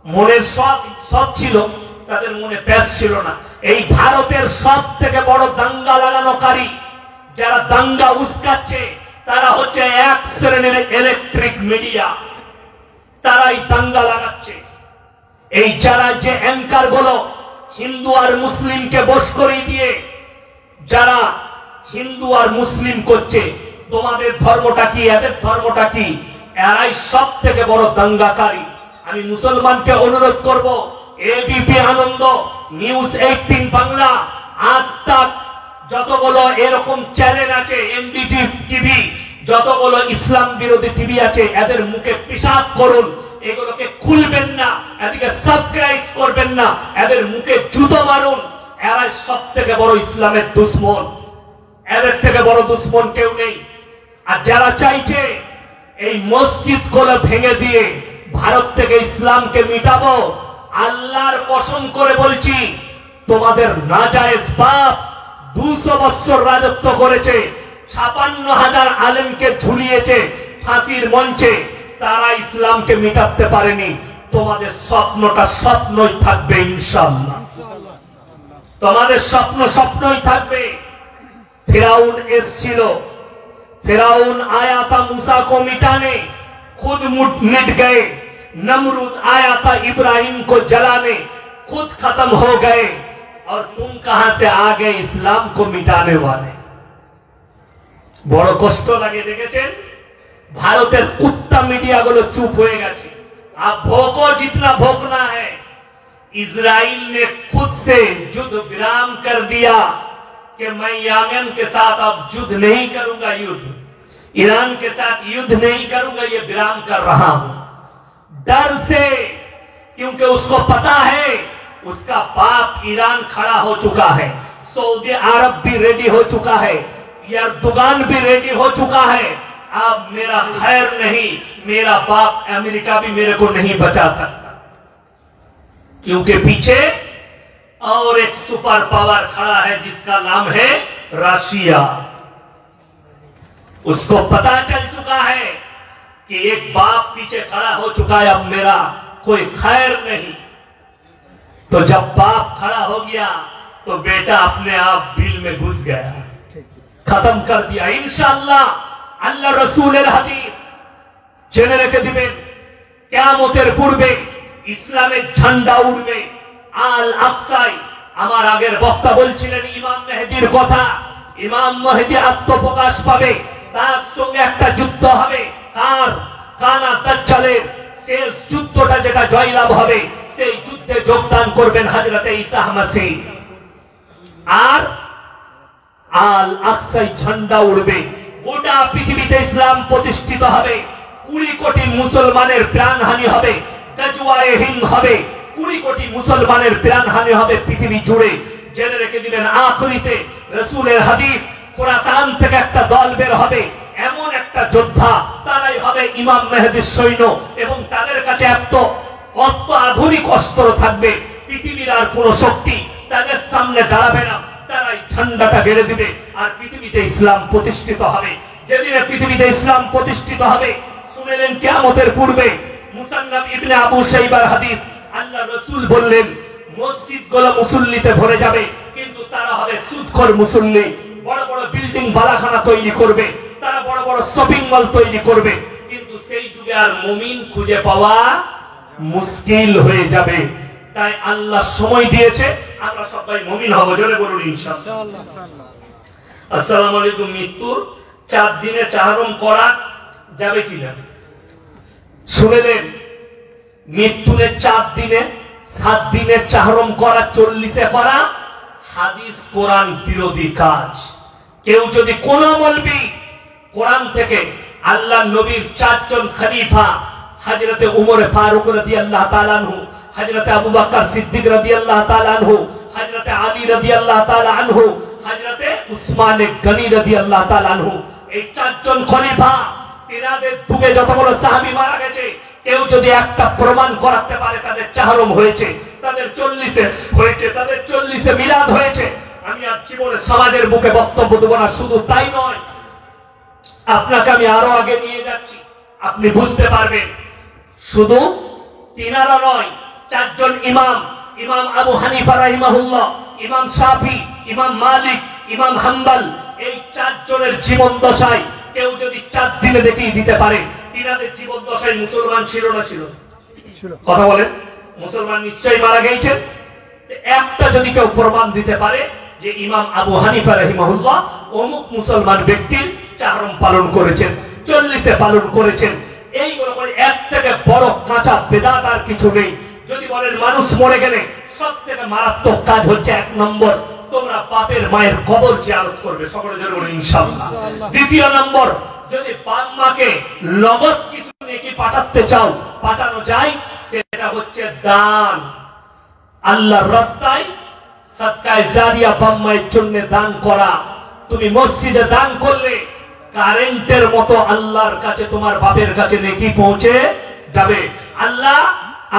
মনের সৎ ছিল, তাদের মনে প্যাস ছিল না। এই ভারতের সব থেকে বড় দাঙ্গা লাগানোকারী, যারা দাঙ্গা উস্কাচ্ছে, তারা হচ্ছে এক শ্রেণীর ইলেকট্রিক মিডিয়া। তারাই দাঙ্গা লাগাচ্ছে। এই যারা যে অ্যাঙ্কার গুলো হিন্দু আর মুসলিমকে বশ করে দিয়ে যারা হিন্দু আর মুসলিম করছে, তোমাদের ধর্মটা কি, এদের ধর্মটা কি, এরাই সব থেকে বড় দাঙ্গাকারী। আমি মুসলমানকে অনুরোধ করব, এবিপি আনন্দ, নিউজ 18 বাংলা, আজ তাক, যতগুলো এরকম চ্যানেল আছে, এনডিটি টিভি, যতগুলো ইসলাম বিরোধী টিভি আছে, এদের মুখে পেশাব করুন। এগুলোকে খুলবেন না, এদিকে সাবস্ক্রাইব করবেন না, এদের মুখে জুতো মারুন। এরাই সব থেকে বড় ইসলামের দুশ্মন। এদের থেকে বড় দুশ্মন কেউ নেই। আর যারা চাইছে এই মসজিদ গুলো ভেঙে দিয়ে ভারত থেকে ইসলামকে মিটাবো, আল্লাহর কসম করে বলছি, তোমাদের নাজায়েজ বাপ 200 বছর রাজত্ব করেছে, 56,000 আলেমকে ঝুলিয়েছে ফাঁসির মঞ্চে, তারা ইসলামকে মিটাতে পারেনি। তোমাদের স্বপ্নটা স্বপ্নই থাকবে ইনশাআল্লাহ। তোমাদের স্বপ্ন স্বপ্নই থাকবে। ফিরাউন এসছিল, फिराउन आया था मूसा को मिटाने, खुद मिट गए। नमरूद आया था इब्राहिम को जलाने, खुद खत्म हो गए। और तुम कहां से आ गए इस्लाम को मिटाने वाले। बड़ो कष्ट लगे देखेছেন भारतेर कुत्ता मीडिया गुलो चुप हो गए। आप भोगो जितना भोगना है। इजराइल ने खुद से युद्ध विराम कर दिया कि मैं यमन के साथ अब युद्ध नहीं करूंगा, युद्ध ईरान के साथ युद्ध नहीं करूंगा, ये विराम कर रहा हूं डर से, क्योंकि उसको पता है उसका बाप ईरान खड़ा हो चुका है, सऊदी अरब भी रेडी हो चुका है, एर्दोगान भी रेडी हो चुका है। अब मेरा खैर नहीं, मेरा बाप अमेरिका भी मेरे को नहीं बचा सकता, क्योंकि पीछे और एक सुपर पावर खड़ा है जिसका नाम है रशिया। उसको पता चल चुका है कि एक बाप पीछे खड़ा हो चुका है, अब मेरा कोई खैर नहीं। तो जब बाप खड़ा हो गया तो बेटा अपने आप बिल में घुस गया, खत्म कर दिया। इंशाअल्लाह আল্লাহ রাসূলের হাদিস জেনে রেখে দিবেন, কিয়ামতের পূর্বে ইসলামের ঝান্ডা উড়বে আল আকসায়। আমার আগের বক্তা বলছিলেন ইমাম মেহেদীর কথা। ইমাম মেহেদী আত্মপ্রকাশ পাবে, তার সঙ্গে একটা যুদ্ধ হবে। কার? কানা দাজ্জালের। শেষ যুদ্ধটা যেটা জয়লাভ হবে, সেই যুদ্ধে যোগদান করবেন হযরতে ঈসা মাসীহ। আর আল আকসায় ঝান্ডা উড়বে, গোটা পৃথিবীতে ইসলাম প্রতিষ্ঠিত হবে। 20 কোটি মুসলমানের প্রাণহানি হবে, গাজওয়ায়ে হিন্দ হবে, 20 কোটি মুসলমানের প্রাণহানি হবে পৃথিবী জুড়ে। জেনে রেখে দিবেন আখিরিতে রাসূলের হাদিস, খোরাসান থেকে একটা দল বের হবে, এমন একটা যোদ্ধা, তারাই হবে ইমাম মেহেদীর সৈন্য। এবং তাদের কাছে এত আধুনিক অস্ত্র থাকবে, পৃথিবীর আর কোন শক্তি তাদের সামনে দাঁড়াবে না। তারাই ঝান্ডাটা গেড়ে দিবে আর পৃথিবীতে ইসলাম প্রতিষ্ঠিত হবে। যেদিনে পৃথিবীতে ইসলাম প্রতিষ্ঠিত হবে, শুনেলেন কিয়ামতের পূর্বে মুসান্নাফ ইবনে আবু শাইবার হাদিস, আল্লাহ রাসূল বললেন মসজিদগুলো মুসল্লিতে ভরে যাবে, কিন্তু তারা হবে সুদখোর মুসল্লি। বড় বড় বিল্ডিং বালাখানা তৈরি করবে, তারা বড় বড় শপিং মল তৈরি করবে, কিন্তু সেই যুগে আর মুমিন খুঁজে পাওয়া মুশকিল হয়ে যাবে। তাই আল্লাহ সময় দিয়েছে, আমরা সবাই মুমিন হব। জোরে বলুন ইনশাআল্লাহ। আসসালামু আলাইকুম। মৃত্যুর 4 দিনে চাহরম করা যাবে কিনা শুনেলেন? মৃত্যুর 4 দিনে 7 দিনে চাহরম করা, 40-এ করা হাদিস কোরআন বিরোধী কাজ। কেউ যদি কোন মৌলবি কোরআন থেকে আল্লাহ নবীর 4 জন খলিফা হযরতে উমর ফারুক রাদিয়াল্লাহু তাআলা আনহু, হযরতে আবু বকর সিদ্দিক রাদিয়াল্লাহু তাআলা আনহু, হযরতে আলী রাদিয়াল্লাহু তাআলা আনহু, হযরতে উসমান গনি রাদিয়াল্লাহু তাআলা আনহু, এই 4 জন খলিফা তিনাদের যুগে যতগুলো সাহাবী মারা গেছে, কেউ যদি একটা প্রমাণ করাতে পারে তাদের চাহরম হয়েছে, তাদের 40-এ হয়েছে, তাদের 40-এ মিলাদ হয়েছে, আমি আর জীবনে সমাজের বুকে বক্তব্য দেব না। শুধু তাই নয়, আপনাকে আমি আরো আগে নিয়ে যাচ্ছি, আপনি বুঝতে পারবেন। শুধু তিনারা নয়, 4 জন ইমাম, ইমাম আবু হানিফা রাহিমাহুল্লাহ, ইমাম শাফি, ইমাম মালিক, ইমাম হাম্বল, এই 4 জনের জীবন দশায় কেউ যদি 4 দিনে দেখিয়ে দিতে পারে তিনাদের জীবন দশায় মুসলমান ছিল না ছিল? কথা বলেন, মুসলমান নিশ্চয়ই মারা গেছেন। একটা যদি কেউ প্রমাণ দিতে পারে যে ইমাম আবু হানিফা রাহিমাহুল্লাহ অমুক মুসলমান ব্যক্তির চাহরম পালন করেছেন, 40-এ পালন করেছেন, এইগুলো করে এর থেকে বড় কাঁচা বেদাত আর কিছু নেই। যদি বলেন মানুষ মরে গেলে সব থেকে মারাত্মক কাজ হচ্ছে 1 নম্বর, তোমরা বাপের মায়ের কবর জিয়ারত করবে, সকলে জোরে বলুন ইনশাআল্লাহ। দ্বিতীয় নম্বর, যদি বাপ মাকে নগদ কিছু নেকি পাঠাতে চাও, পাঠানো যায়, সেটা হচ্ছে দান। আল্লাহর রাস্তায় সাদকায়ে জারিয়া বাপ মায়ের জন্য দান করা। তুমি মসজিদে দান করলে কারেন্টের মতো আল্লাহর কাছে, তোমার বাপের কাছে নেকি পৌঁছে যাবে। আল্লাহ,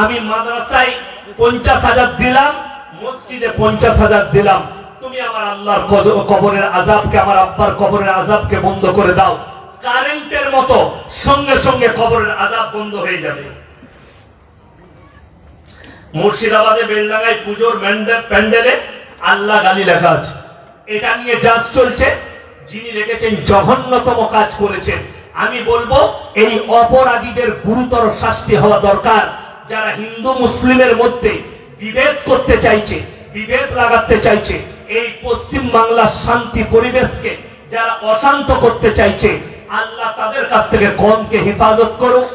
আমি মাদ্রাসায় 50,000 দিলাম, মসজিদে 50,000 দিলাম, তুমি আমার আল্লাহর কবরের আযাবকে, আমার আব্বার কবরের আযাবকে বন্ধ করে দাও। কারেন্টের মতো সঙ্গে সঙ্গে কবরের আযাব বন্ধ হয়ে যাবে। মুর্শিদাবাদে বেলডাঙ্গায় পুজোর প্যান্ডেলে আল্লাহ গালি লেখা আছে। এটা নিয়ে জাজ চলছে, যিনি লিখেছেন জঘন্যতম কাজ করেছেন। আমি বলবো এই অপরাধীদের গুরুতর শাস্তি হওয়া দরকার। যারা হিন্দু মুসলিমের মধ্যে বিভেদ করতে চাইছে, বিভেদ লাগাতে চাইছে, এই পশ্চিম বাংলার শান্তি পরিবেশকে যারা অশান্ত করতে চাইছে, আল্লাহ তাদের কাছ থেকে কমকে হেফাজত করুক।